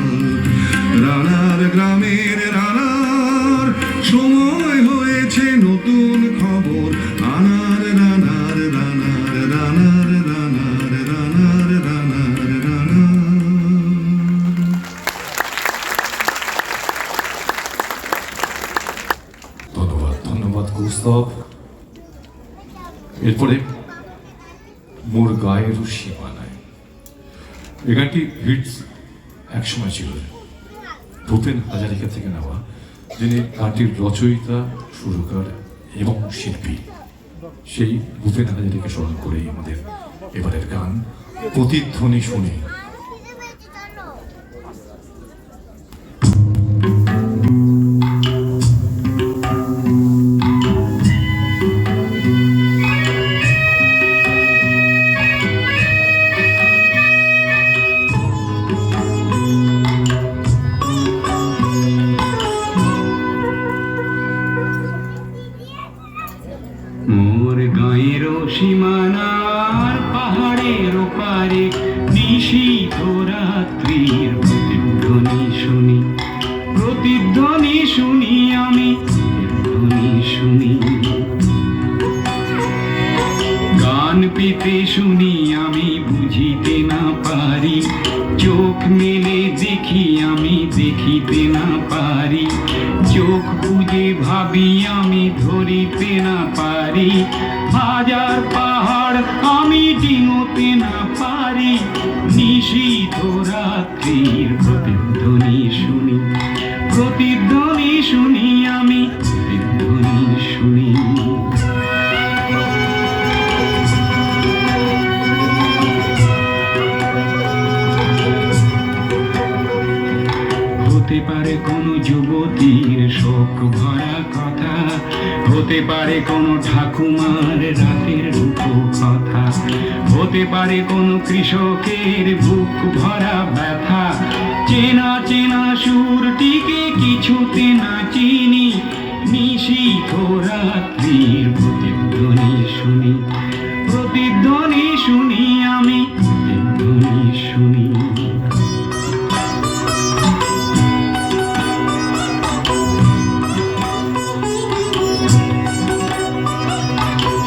রানার গ্রামের রানার সময় হয়েছে নতুন খবর আনার, রানার রানার রানার রানার রানার রানার রানার। ধন্যবাদ ধন্যবাদ কৌস্তব। এরপরে মোর গায়ের সীমানায়, এই গানটি হিটস একসময় ছিল, ভূপেন হাজারিকা থেকে নেওয়া, যিনি গানটির রচয়িতা সুরকার এবং শিল্পী, সেই ভূপেন হাজারিকা স্মরণ করেই আমাদের এবারের গান প্রতিধ্বনি শুনে। মোর গাঁয়ের সীমানার পাহাড়ের ওপারে নিশি চোখ মেলে দেখি আমি দেখিতে না পারি, চোখ বুজে ভাবি আমি ধরিতে না পারি, হাজার পাহাড় আমি ডিঙোতে না পারি, নিশীথ রাত্রির প্রতিধ্বনি শুনি, প্রতিধ্বনি শুনি আমি, প্রতিধ্বনি শুনি। হতে পারে কোনো যুবতীর শোক ভরা কথা, হতে পারে কোনো ঠাকুমার রাতের রূপ কথা, হতে পারে কোনো কৃষকের বুক ভরা ব্যথা, চেনা চেনা সুরটিকে কিছুতে না চিনি, নিশীথ রাত্রির প্রতিধ্বনি শুনি, প্রতিধ্বনি শুনি আমি, প্রতিধ্বনি শুনি।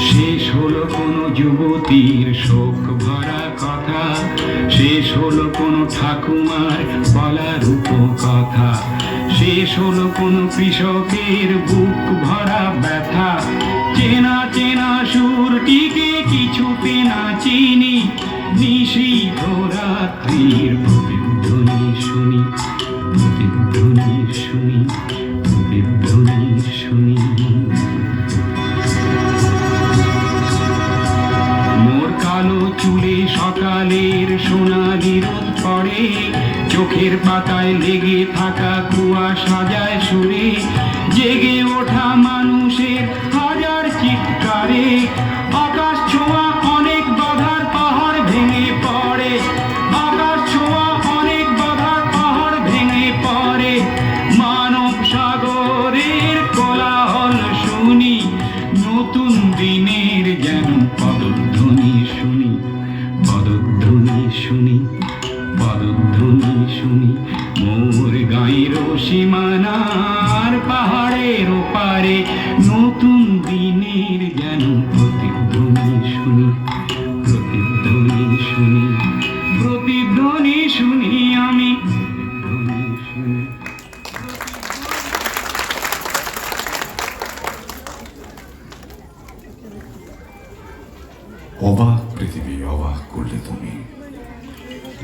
শেষ হলো কোনো যুবতীর শোক ভরা কথা, শেষ হলো কোনো ঠাকুমার বলা রূপ কথা, শেষ হলো কোনো কৃষকের বুক ভরা ব্যথা, চেনা চেনা সুরটিকে কিছুতে না চিনি, নিশীথ রাত্রির প্রতিধ্বনি শুনি, প্রতিধ্বনি শুনি, প্রতিধ্বনি শুনি। মোর কালো চুলে সকালের সোনালি রোদ পড়ে, চোখের পাতায় লেগে থাকা কুয়াশা যায় সুরে, জেগে ওঠা মানুষের হাজার চিৎকারে, আকাশ ছোঁয়া অনেক বাধার পাহাড় ভেঙে পড়ে, আকাশ ছোঁয়া অনেক বাধার পাহাড় ভেঙে পড়ে, মানব সাগরের কোলাহল শুনি, নতুন দিনের যেন পদধ্বনি শুনি, পদধ্বনি শুনি, পদধ্বনি শুনি। মোর গাঁয়ের সীমানার পাহাড়ের ওপারে নতুন দিনের যেন প্রতিধ্বনি শুনি, প্রতিধ্বনি শুনি, প্রতিধ্বনি শুনি আমি, প্রতিধ্বনি শুনি। অবাক পৃথিবী অবাক করলে তুমি,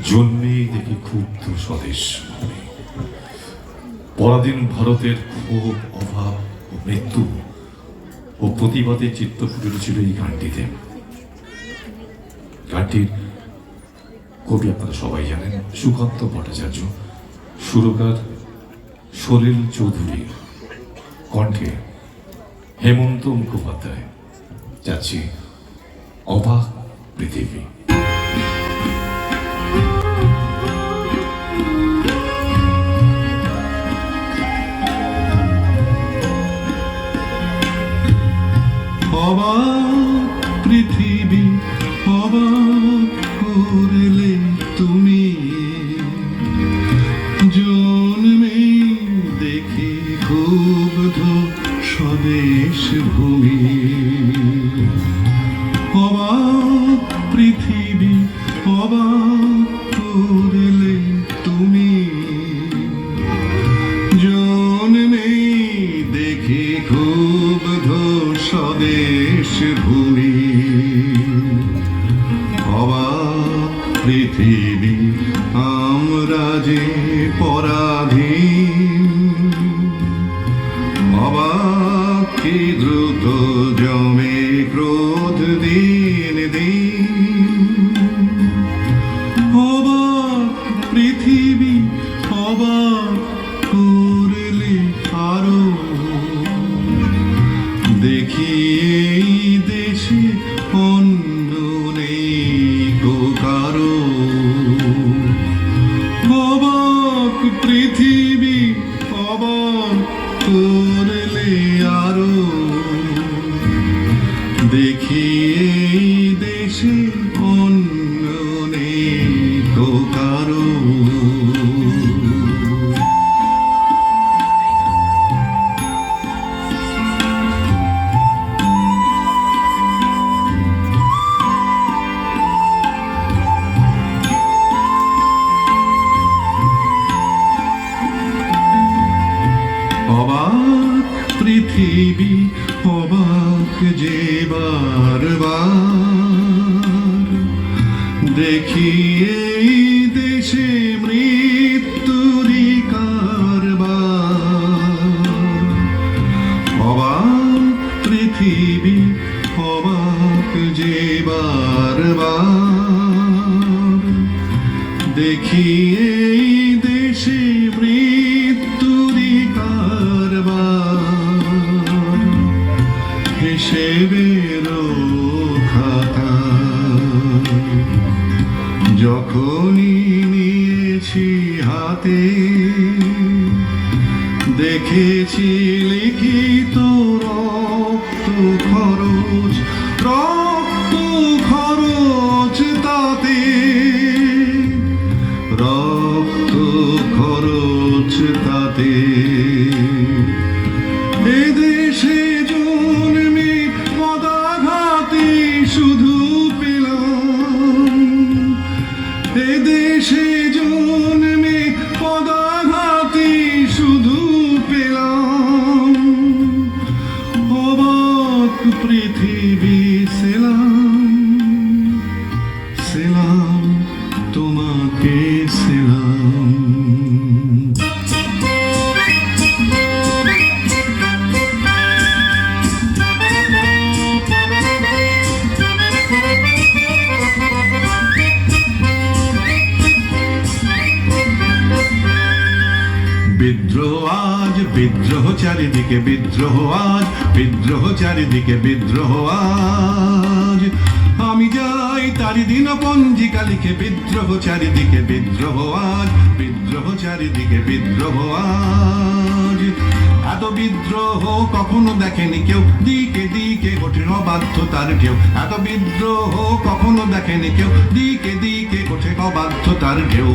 জন্মেই দেখি ক্ষুব্ধ স্বদেশ ভূমি, পরাধীন ভারতের ক্ষোভ, অভাব ও মৃত্যু ও প্রতিবাদের চিত্ত ফুটে উঠেছিল এই গানটিতে। গানটির কবি আপনারা সবাই জানেন, সুকান্ত ভট্টাচার্য, সুরকার সলিল চৌধুরী, কণ্ঠে হেমন্ত মুখোপাধ্যায়। যাচ্ছি অবাক পৃথিবী। অবাক পৃথিবী অবাক করলে তুমি, জন্মে দেখি ক্ষুব্ধ স্বদেশ ভূমি, অবাক পৃথিবী অবাক করলে তুমি, জন্মে দেখি ক্ষুব্ধ স্বদেশ ভূমি, অবাক পৃথিবী আমরা যে পরাধীন, অবাক কি দ্রুত জমে ক্রোধ দিন দিন, অবাক পৃথিবী অবাক করলে আরো, দেখি এই দেশে অন্য নেই গো কারো, অবাক পৃথিবী অবাক করলে আরো, দেখি এই দেশে অন্য নেই গো কারো। পৃথিবী অবাক যে বারবার দেখি এই দেশে মৃত্যুরই কারবার। অবাক পৃথিবী অবাক যে বারবার দেখি এই দেশে মৃত্যুরই কারবার। হিসেবেরও খাতায় যখনই নিয়েছি হাতে দেখেছি লিখিত রক্ত খরচ তাতে রক্ত খরচ তাতে। এদেশে জন্মে পদাঘাতে শুধু পেলাম, এদেশে জন্মে পদাঘাতে শুধু পেলাম। অবাক পৃথিবী সেলাম তোমাকে সেলাম। বিদ্রোহ আজ বিদ্রোহ চারিদিকে বিদ্রোহ আজ বিদ্রোহ চারিদিকে বিদ্রোহ আজ। আমি যাই তারি দিন পঞ্জিকা লিখে বিদ্রোহ চারিদিকে বিদ্রোহ আজ বিদ্রোহ চারিদিকে বিদ্রোহ আজ। এত বিদ্রোহ কখনো দেখেনি কেউ, দিকে দিকে ওঠে অবাধ্যতার ঢেউ। এত বিদ্রোহ কখনো দেখেনি কেউ, দিকে দিকে ওঠে অবাধ্যতার ঢেউ।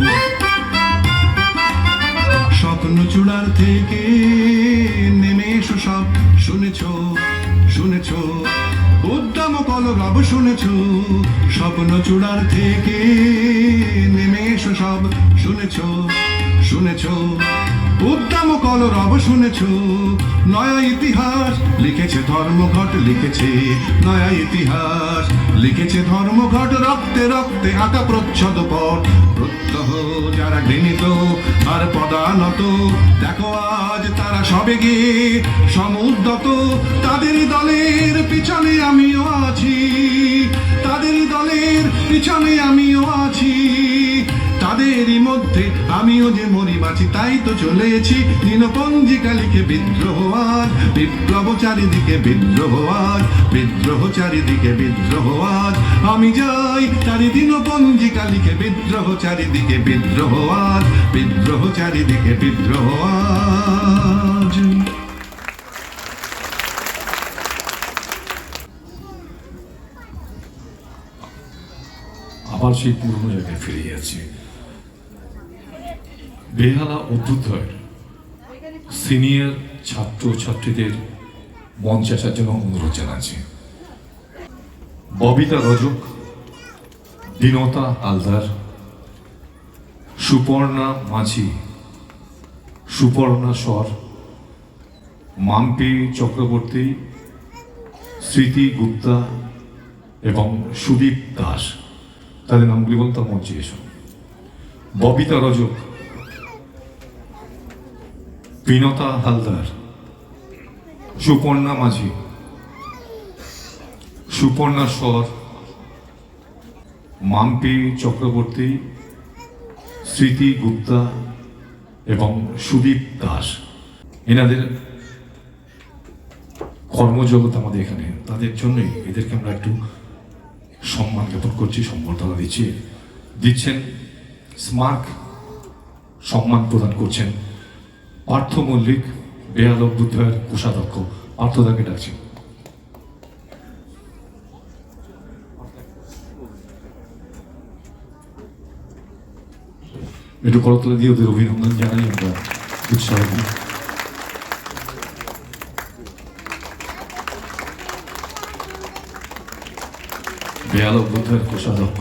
স্বপ্ন চূড়ার থেকে নেমে এসো সব, শুনেছ শুনেছ উদ্যম কলরব শুনেছ। স্বপ্ন চূড়ার থেকে নেমে এসো সব, শুনেছ শুনেছ উদ্যম কলরব শুনেছ। নয়া ইতিহাস লিখেছে ধর্মঘট লিখেছে, নয়া ইতিহাস লিখেছে ধর্মঘট। রক্তে রক্তে আঁকা প্রচ্ছদ পট প্রত্যহ যারা ঘৃণিত আর পদানত, দেখো আজ তারা সবে গিয়ে সমুদ্রত। তাদেরই দলের পিছনে আমিও আছি, তাদেরই দলের পিছনে আমিও আছি। তাদেরই মধ্যে আমিও যে মরি বাঁচি, তাই তো চলেছি দিনপঞ্জিকা লিখে বিদ্রোহ আজ। বিপ্লব চারিদিকে বিদ্রোহ আজ বিদ্রোহ চারিদিকে বিদ্রোহ আজ। আমি যাই তারি দিনপঞ্জিকা লিখে বিদ্রোহ চারিদিকে বিদ্রোহ আজ বিদ্রোহ চারিদিকে বিদ্রোহ আজ। আবার সেই পুরনো জায়গায় ফিরে যাচ্ছি। বেহালা অভ্যুদয়ের সিনিয়র ছাত্র ছাত্রীদের মঞ্চে আসার জন্য অনুরোধ জানাচ্ছি। ববিতা রজক, বিনতা হালদার, সুপর্ণা মাঝি, সুপর্ণা স্বর, মাম্পি চক্রবর্তী, স্মৃতি গুপ্তা এবং সুদীপ দাস, তাদের নামগুলি বলতে মঞ্চে এসো। ববিতা রজক, বিনতা হালদার, সুপর্ণা মাঝি, সুপর্ণা স্বর, মাম্পি চক্রবর্তী, স্মৃতি গুপ্তা এবং সুদীপ দাস। এনাদের কর্মজগৎ আমাদের এখানে, তাদের জন্যই এদেরকে আমরা একটু সম্মান জ্ঞাপন করছি, সম্বর্ধনা দিচ্ছেন। স্মারক সম্মান প্রদান করছেন পার্থ মল্লিক, বেহালা অভ্যুদয়ের কোষাধ্যক্ষ। পার্থদাকে ডাকছি। একটু করতলে দিয়ে ওদের অভিনন্দন জানাই আমরা উৎসাহ দিই। বেহালা অভ্যুদয়ের কোষাধ্যক্ষ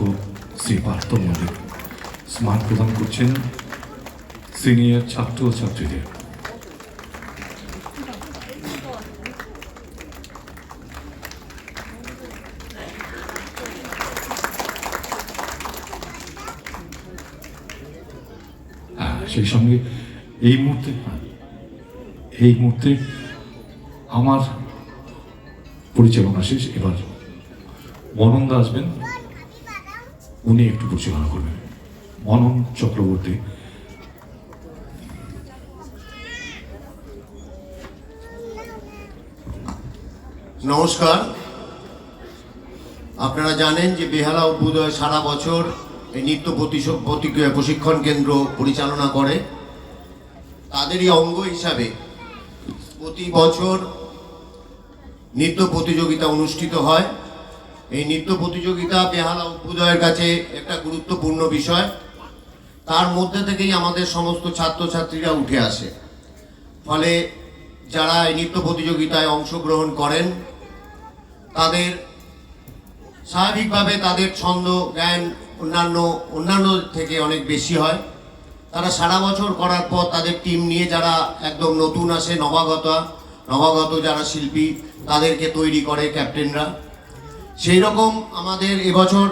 শ্রী পার্থ মল্লিক স্মারক প্রদান করছেন সিনিয়র ছাত্র ও ছাত্রীদের। সেই সঙ্গে এই মুহূর্তে আমার পরিচালনা শেষ। এবার মনন্দা আসবেন, উনি একটু পরিচালনা করবেন। মনন চক্রবর্তী। নমস্কার। আপনারা জানেন যে বেহালা অভ্যুদয় সারা বছর এই নৃত্য প্রশিক্ষণ কেন্দ্র পরিচালনা করে। তাদেরই অঙ্গ হিসাবে প্রতি বছর নৃত্য প্রতিযোগিতা অনুষ্ঠিত হয়। এই নৃত্য প্রতিযোগিতা বেহালা অভ্যুদয়ের কাছে একটা গুরুত্বপূর্ণ বিষয়। তার মধ্যে থেকেই আমাদের সমস্ত ছাত্রছাত্রীরা উঠে আসে। ফলে যারা এই নৃত্য প্রতিযোগিতায় অংশগ্রহণ করেন তাদের স্বাভাবিকভাবে তাদের ছন্দ জ্ঞান অন্যান্য থেকে অনেক বেশি হয়। তারা সারা বছর করার পর তাদের টিম নিয়ে যারা একদম নতুন আসে, নবাগত যারা শিল্পী, তাদেরকে তৈরি করে ক্যাপ্টেনরা। সেই রকম আমাদের এবছর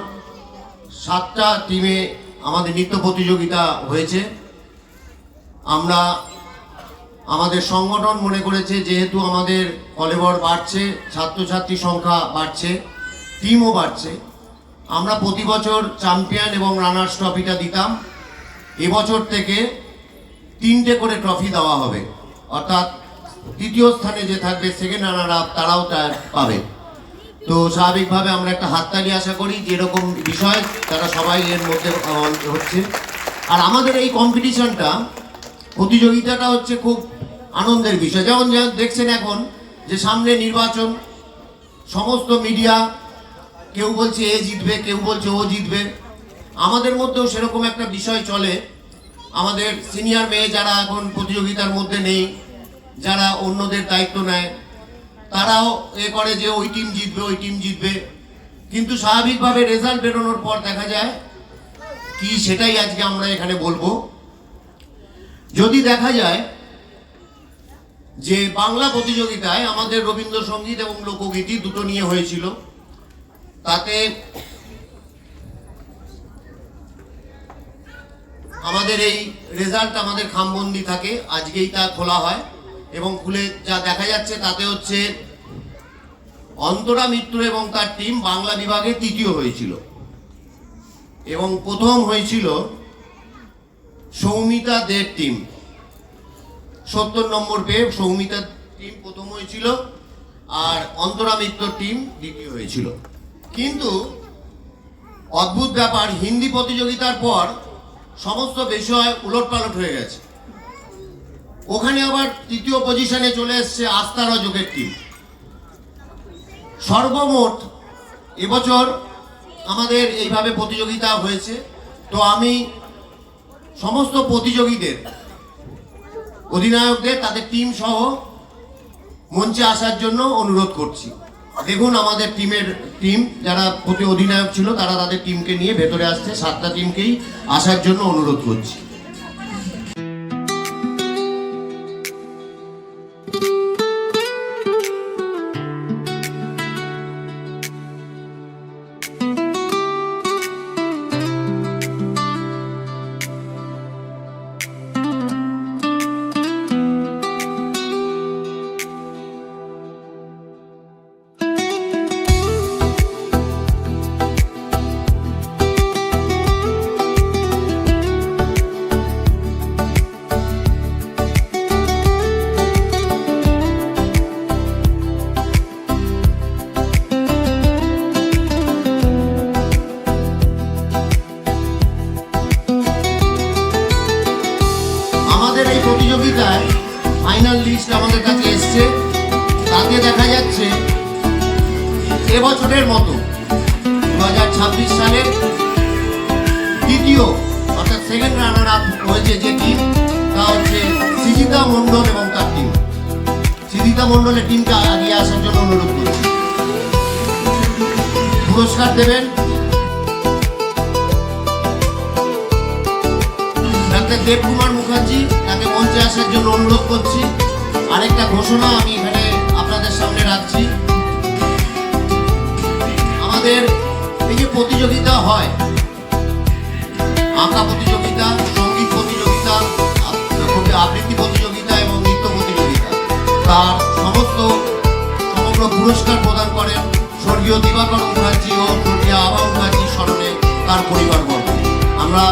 7টা টিমে আমাদের নৃত্য প্রতিযোগিতা হয়েছে। আমরা আমাদের সংগঠন মনে করেছে যেহেতু আমাদের কলেবর বাড়ছে, ছাত্রছাত্রী সংখ্যা বাড়ছে, টিমও বাড়ছে, আমরা প্রতি বছর চ্যাম্পিয়ন এবং রানার্স ট্রফিটা দিতাম। এবছর থেকে 3টে করে ট্রফি দেওয়া হবে, অর্থাৎ তৃতীয় স্থানে যে থাকবে সেকেন্ড রানার আপ তারাও পাবে। তো স্বাভাবিকভাবে আমরা একটা হাততালি আশা করি, যেরকম বিষয় তারা সবাই এর মধ্যে হচ্ছে। আর আমাদের এই কম্পিটিশনটা, প্রতিযোগিতাটা হচ্ছে খুব আনন্দের বিষয়। যেমন দেখছেন এখন যে সামনে নির্বাচন, সমস্ত মিডিয়া কেউ বলছে এ জিতবে, কেউ বলছে ও জিতবে। আমাদের মধ্যেও সেরকম একটা বিষয় চলে। আমাদের সিনিয়র মেয়ে যারা এখন প্রতিযোগিতার মধ্যে নেই, যারা অন্যদের দায়িত্ব নেয়, তারাও করে যে ওই টিম জিতবে। কিন্তু স্বাভাবিকভাবে রেজাল্ট বেরোনোর পর দেখা যায় কি, সেটাই আজকে আমরা এখানে বলবো। যদি দেখা যায় যে বাংলা প্রতিযোগিতায় আমাদের রবীন্দ্রসঙ্গীত এবং লোকগীতি দুটো নিয়ে হয়েছিল, তাতে আমাদের এই রেজাল্ট আমাদের খামবন্দি থাকে, আজকেই তা খোলা হয় এবং খুলে যা দেখা যাচ্ছে তাতে হচ্ছে অন্তরা মিত্র এবং তার টিম বাংলা বিভাগে 3য় হয়েছিল এবং প্রথম হয়েছিল সৌমিতা দের টিম। 70 নম্বর পেয়ে সৌমিতা টিম প্রথম হয়েছিল আর অন্তরা মিত্র টিম 2য় হয়েছিল। কিন্তু অদ্ভুত ব্যাপার, হিন্দি প্রতিযোগিতার পর সমস্ত বিষয় উলটপালট হয়ে গেছে। ওখানে আবার 3য় পজিশনে চলে এসছে আস্থা রজকের টিম। সর্বমোট এবছর আমাদের এইভাবে প্রতিযোগিতা হয়েছে। তো আমি সমস্ত প্রতিযোগীদের, অধিনায়কদের তাদের টিম সহ মঞ্চে আসার জন্য অনুরোধ করছি। দেখুন আমাদের টিম যারা অধিনায়ক ছিল তারা তাদের টিমকে নিয়ে ভেতরে আসছে। 7টা টিমকেই আসার জন্য অনুরোধ করছি। প্রতিযোগিতায় ফাইনাল লিস্ট আমাদের কাছে এসছে। তাতে দেখা যাচ্ছে এবছরের মতো 2026 সালের 2য় অর্থাৎ সেকেন্ড রানার আপ হয়েছে যে টিম, তা হচ্ছে সৃজিতা মণ্ডল এবং তার টিম। সৃজিতা মণ্ডলের টিমকে এগিয়ে আসার জন্য অনুরোধ করছি। পুরস্কার দেবেন ডাক্তার দেবকুমার মুখার্জি, তাকে মঞ্চে আসার জন্য অনুরোধ করছি। আরেকটা ঘোষণা আমি এখানে আপনাদের সামনে রাখছি। আমাদের এই যে প্রতিযোগিতা হয়, আঁকা প্রতিযোগিতা, সঙ্গীত প্রতিযোগিতা, পুরস্কার প্রদান করেন স্বর্গীয় দিবাকর মুখার্জি ও স্বর্গীয় আভা মুখার্জির স্মরণে তার পরিবারবর্গ। আমরা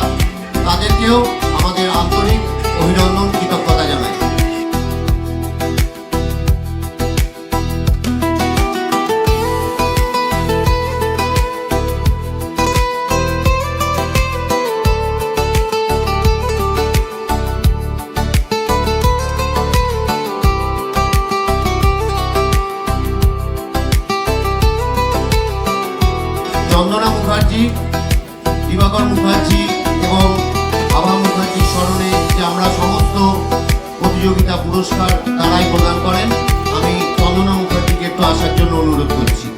তাদেরকেও আমাদের আন্তরিক অভিনন্দন, কৃতজ্ঞতা জানাই। চন্দনা মুখার্জি, দিবাকর মুখার্জি এবং আভা মুখার্জির স্মরণে যে আমরা সমস্ত প্রতিযোগিতা পুরস্কার তারাই প্রদান করেন, আমি চন্দনা মুখার্জিকে একটু আসার জন্য অনুরোধ করছি।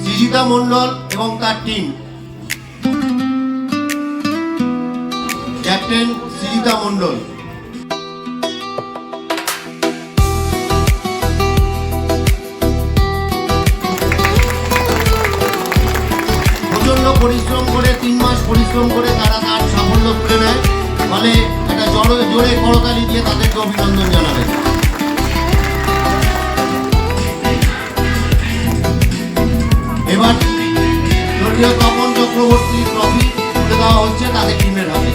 সৃজিতা মণ্ডল এবং তার টিম, ক্যাপ্টেন সৃজিতা মণ্ডল। প্রচন্ড পরিশ্রম করে 3 মাস পরিশ্রম করে তারা তার সাফল্য তুলে নেয়, ফলে একটা জোরে করতালি দিয়ে তাদেরকে অভিনন্দন জানাবেন। এবার স্বর্গীয় তপন চক্রবর্তী ট্রফি তুলে দেওয়া হচ্ছে তাদের টিমের হাতে।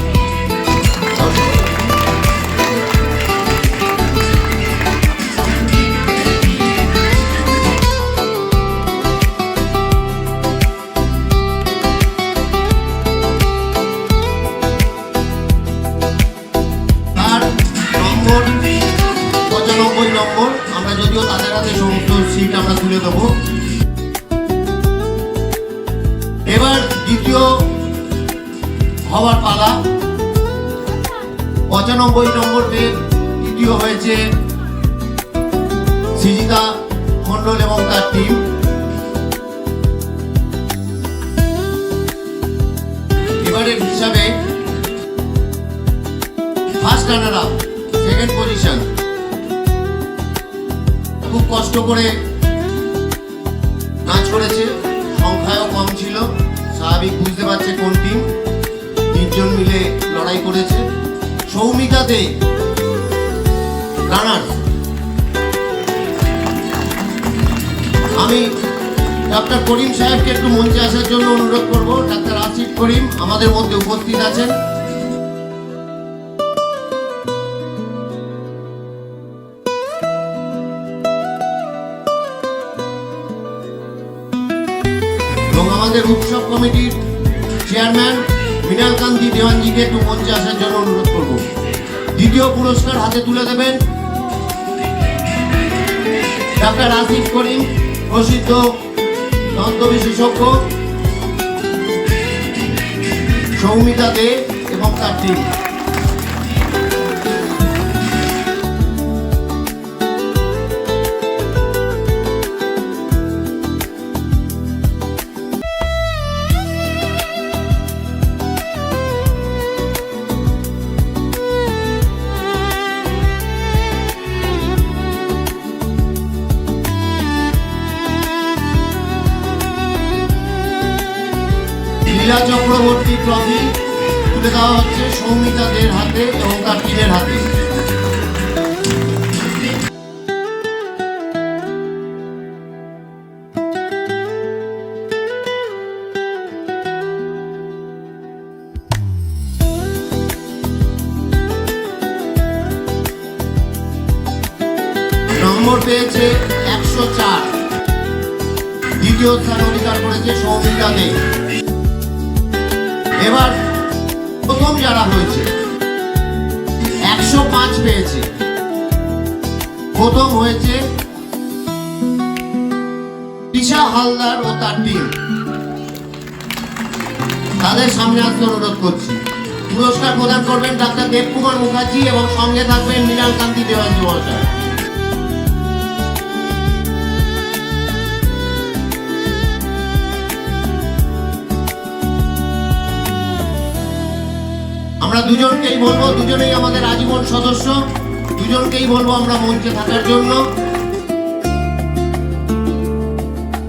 তার নম্বর 95 নম্বর। আমরা যদিও তাদের হাতে সমস্ত সিট আমরা তুলে দেবো। এবার দ্বিতীয় হওয়ার পালা। 95 নম্বর পেয়ে দ্বিতীয় হয়েছে সৃজিতা মণ্ডল এবং তার টিম। এবারের হিসাবে first runner up, second position, খুব কষ্ট করে নাচ করেছে, সংখ্যায়ও কম ছিল, স্বাভাবিক বুঝতে পারছে কোন টিম। 3 জন মিলে লড়াই করেছে। সৌমিতা দে রানার। আমি ডাক্তার করিম সাহেবকে একটু মঞ্চে আসার জন্য অনুরোধ করব। ডাক্তার আসিফ করিম আমাদের মধ্যে উপস্থিত আছেন। আমাদের উৎসব কমিটির চেয়ারম্যান মৃণাল কান্তি দেওয়ানজিকে একটু মঞ্চে আসার জন্য অনুরোধ করব। দ্বিতীয় পুরস্কার হাতে তুলে দেবেন ডাক্তার আসিফ করিম, প্রসিদ্ধ দন্ত বিশেষজ্ঞ, সৌমিতা দে এবং তার টিম। লীলা চক্রবর্তী ট্রফি তুলে দেওয়া হচ্ছে সৌমিতা দের হাতে এবং তার টিমের হাতে। নম্বর পেয়েছে 104, দ্বিতীয় স্থান অধিকার করেছে সৌমিতা দে। এবার প্রথম যারা হয়েছে 105 পেয়েছে, প্রথম হয়েছে তিশা হালদার ও তার টিম। তাদের সামনে আসতে অনুরোধ করছি। পুরস্কার প্রদান করবেন ডাক্তার দেবকুমার মুখার্জি এবং সঙ্গে থাকবেন মৃণাল কান্তি দেওয়ানজি মহাশয়। আমরা দুজনকেই বলবো, দুজনেই আমাদের আজীবন সদস্য, দুজনকেই বলবো আমরা মঞ্চে থাকার জন্য।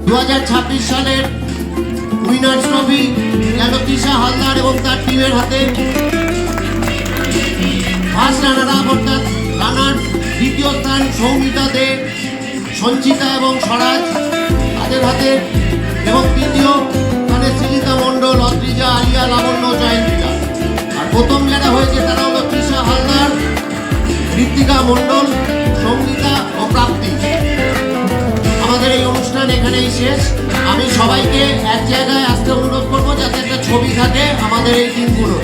2026 সালের উইনার্স ট্রফি গেল তৃষা হালদার এবং তার টিমের হাতে। ফার্স্ট রানার আপ অর্থাৎ রানার দ্বিতীয় স্থান সৌমিতা দে, সঞ্চিতা এবং স্বরাজ তাদের হাতে, এবং তৃতীয় স্থানে শ্রীলিতা মণ্ডল, অদ্রিজা, আলিয়া, লাবণ্য, জয়ন্তিকা। আর প্রথম যারা হয়েছে তারা হলো তৃষা হালদার, ঋত্বিকা মণ্ডল, সঙ্গীতা ও প্রাপ্তি। আমাদের এই অনুষ্ঠান এখানেই শেষ। আমি সবাইকে এক জায়গায় আসতে অনুরোধ করবো যাতে একটা ছবি থাকে আমাদের এই টিমগুলো।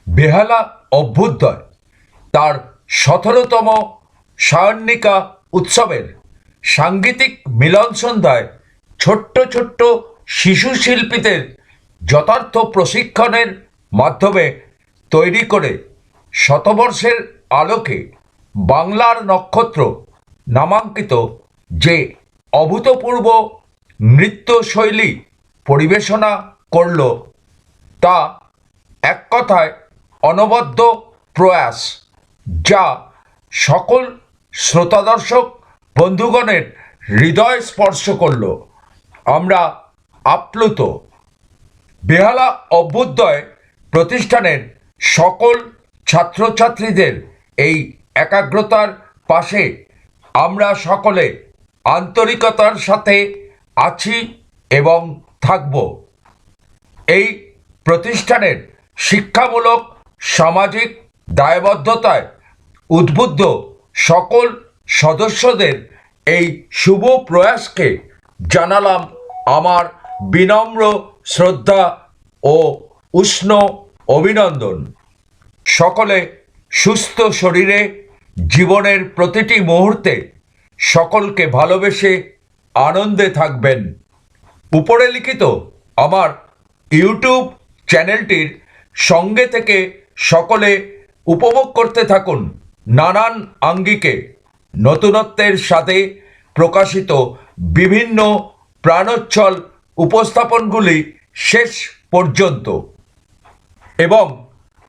বেহালা অভ্যুদয় তার 17তম সায়ন্নিকা উৎসবের সাংগীতিক মিলন সন্ধ্যায় ছোট্ট ছোট্ট শিশু শিল্পীদের যথার্থ প্রশিক্ষণের মাধ্যমে তৈরি করে শতবর্ষের আলোকে বাংলার নক্ষত্র নামাঙ্কিত যে অভূতপূর্ব নৃত্যশৈলী পরিবেশনা করল, তা এক কথায় অনবদ্য প্রয়াস, যা সকল শ্রোতাদর্শক বন্ধুগণের হৃদয় স্পর্শ করল। আমরা আপ্লুত। বেহালা অভ্যুদয় প্রতিষ্ঠানের সকল ছাত্রছাত্রীদের এই একাগ্রতার পাশে আমরা সকলে আন্তরিকতার সাথে আছি এবং থাকব। এই প্রতিষ্ঠানের শিক্ষামূলক সামাজিক দায়বদ্ধতায় উদ্বুদ্ধ সকল সদস্যদের এই শুভ প্রয়াসকে জানালাম আমার বিনম্র শ্রদ্ধা ও উষ্ণ অভিনন্দন। সকলে সুস্থ শরীরে জীবনের প্রতিটি মুহূর্তে সকলকে ভালোবেসে আনন্দে থাকবেন। উপরে লিখিত আমার ইউটিউব চ্যানেলটির সঙ্গে থেকে সকলে উপভোগ করতে থাকুন নানান আঙ্গিকে নতুনত্বের সাথে প্রকাশিত বিভিন্ন প্রাণোচ্ছল উপস্থাপনগুলি শেষ পর্যন্ত, এবং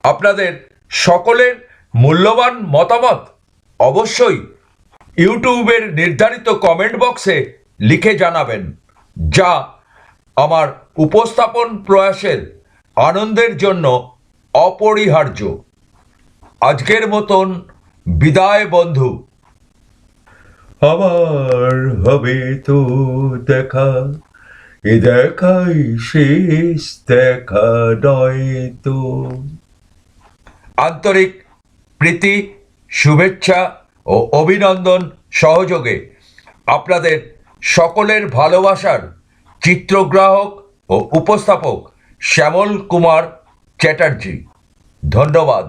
আপনাদের সকলের মূল্যবান মতামত অবশ্যই ইউটিউবের নির্ধারিত কমেন্ট বক্সে লিখে জানাবেন, যা আমার উপস্থাপন প্রয়াসের আনন্দের জন্য অপরিহার্য। আজকের মতন বিদায় বন্ধু। আবার হবে তো দেখা, এ দেখাই শেষ দেখা নয় তো। আন্তরিক প্রীতি, শুভেচ্ছা ও অভিনন্দন সহযোগে আপনাদের সকলের ভালোবাসার চিত্রগ্রাহক ও উপস্থাপক শ্যামল কুমার চ্যাটার্জি। ধন্যবাদ।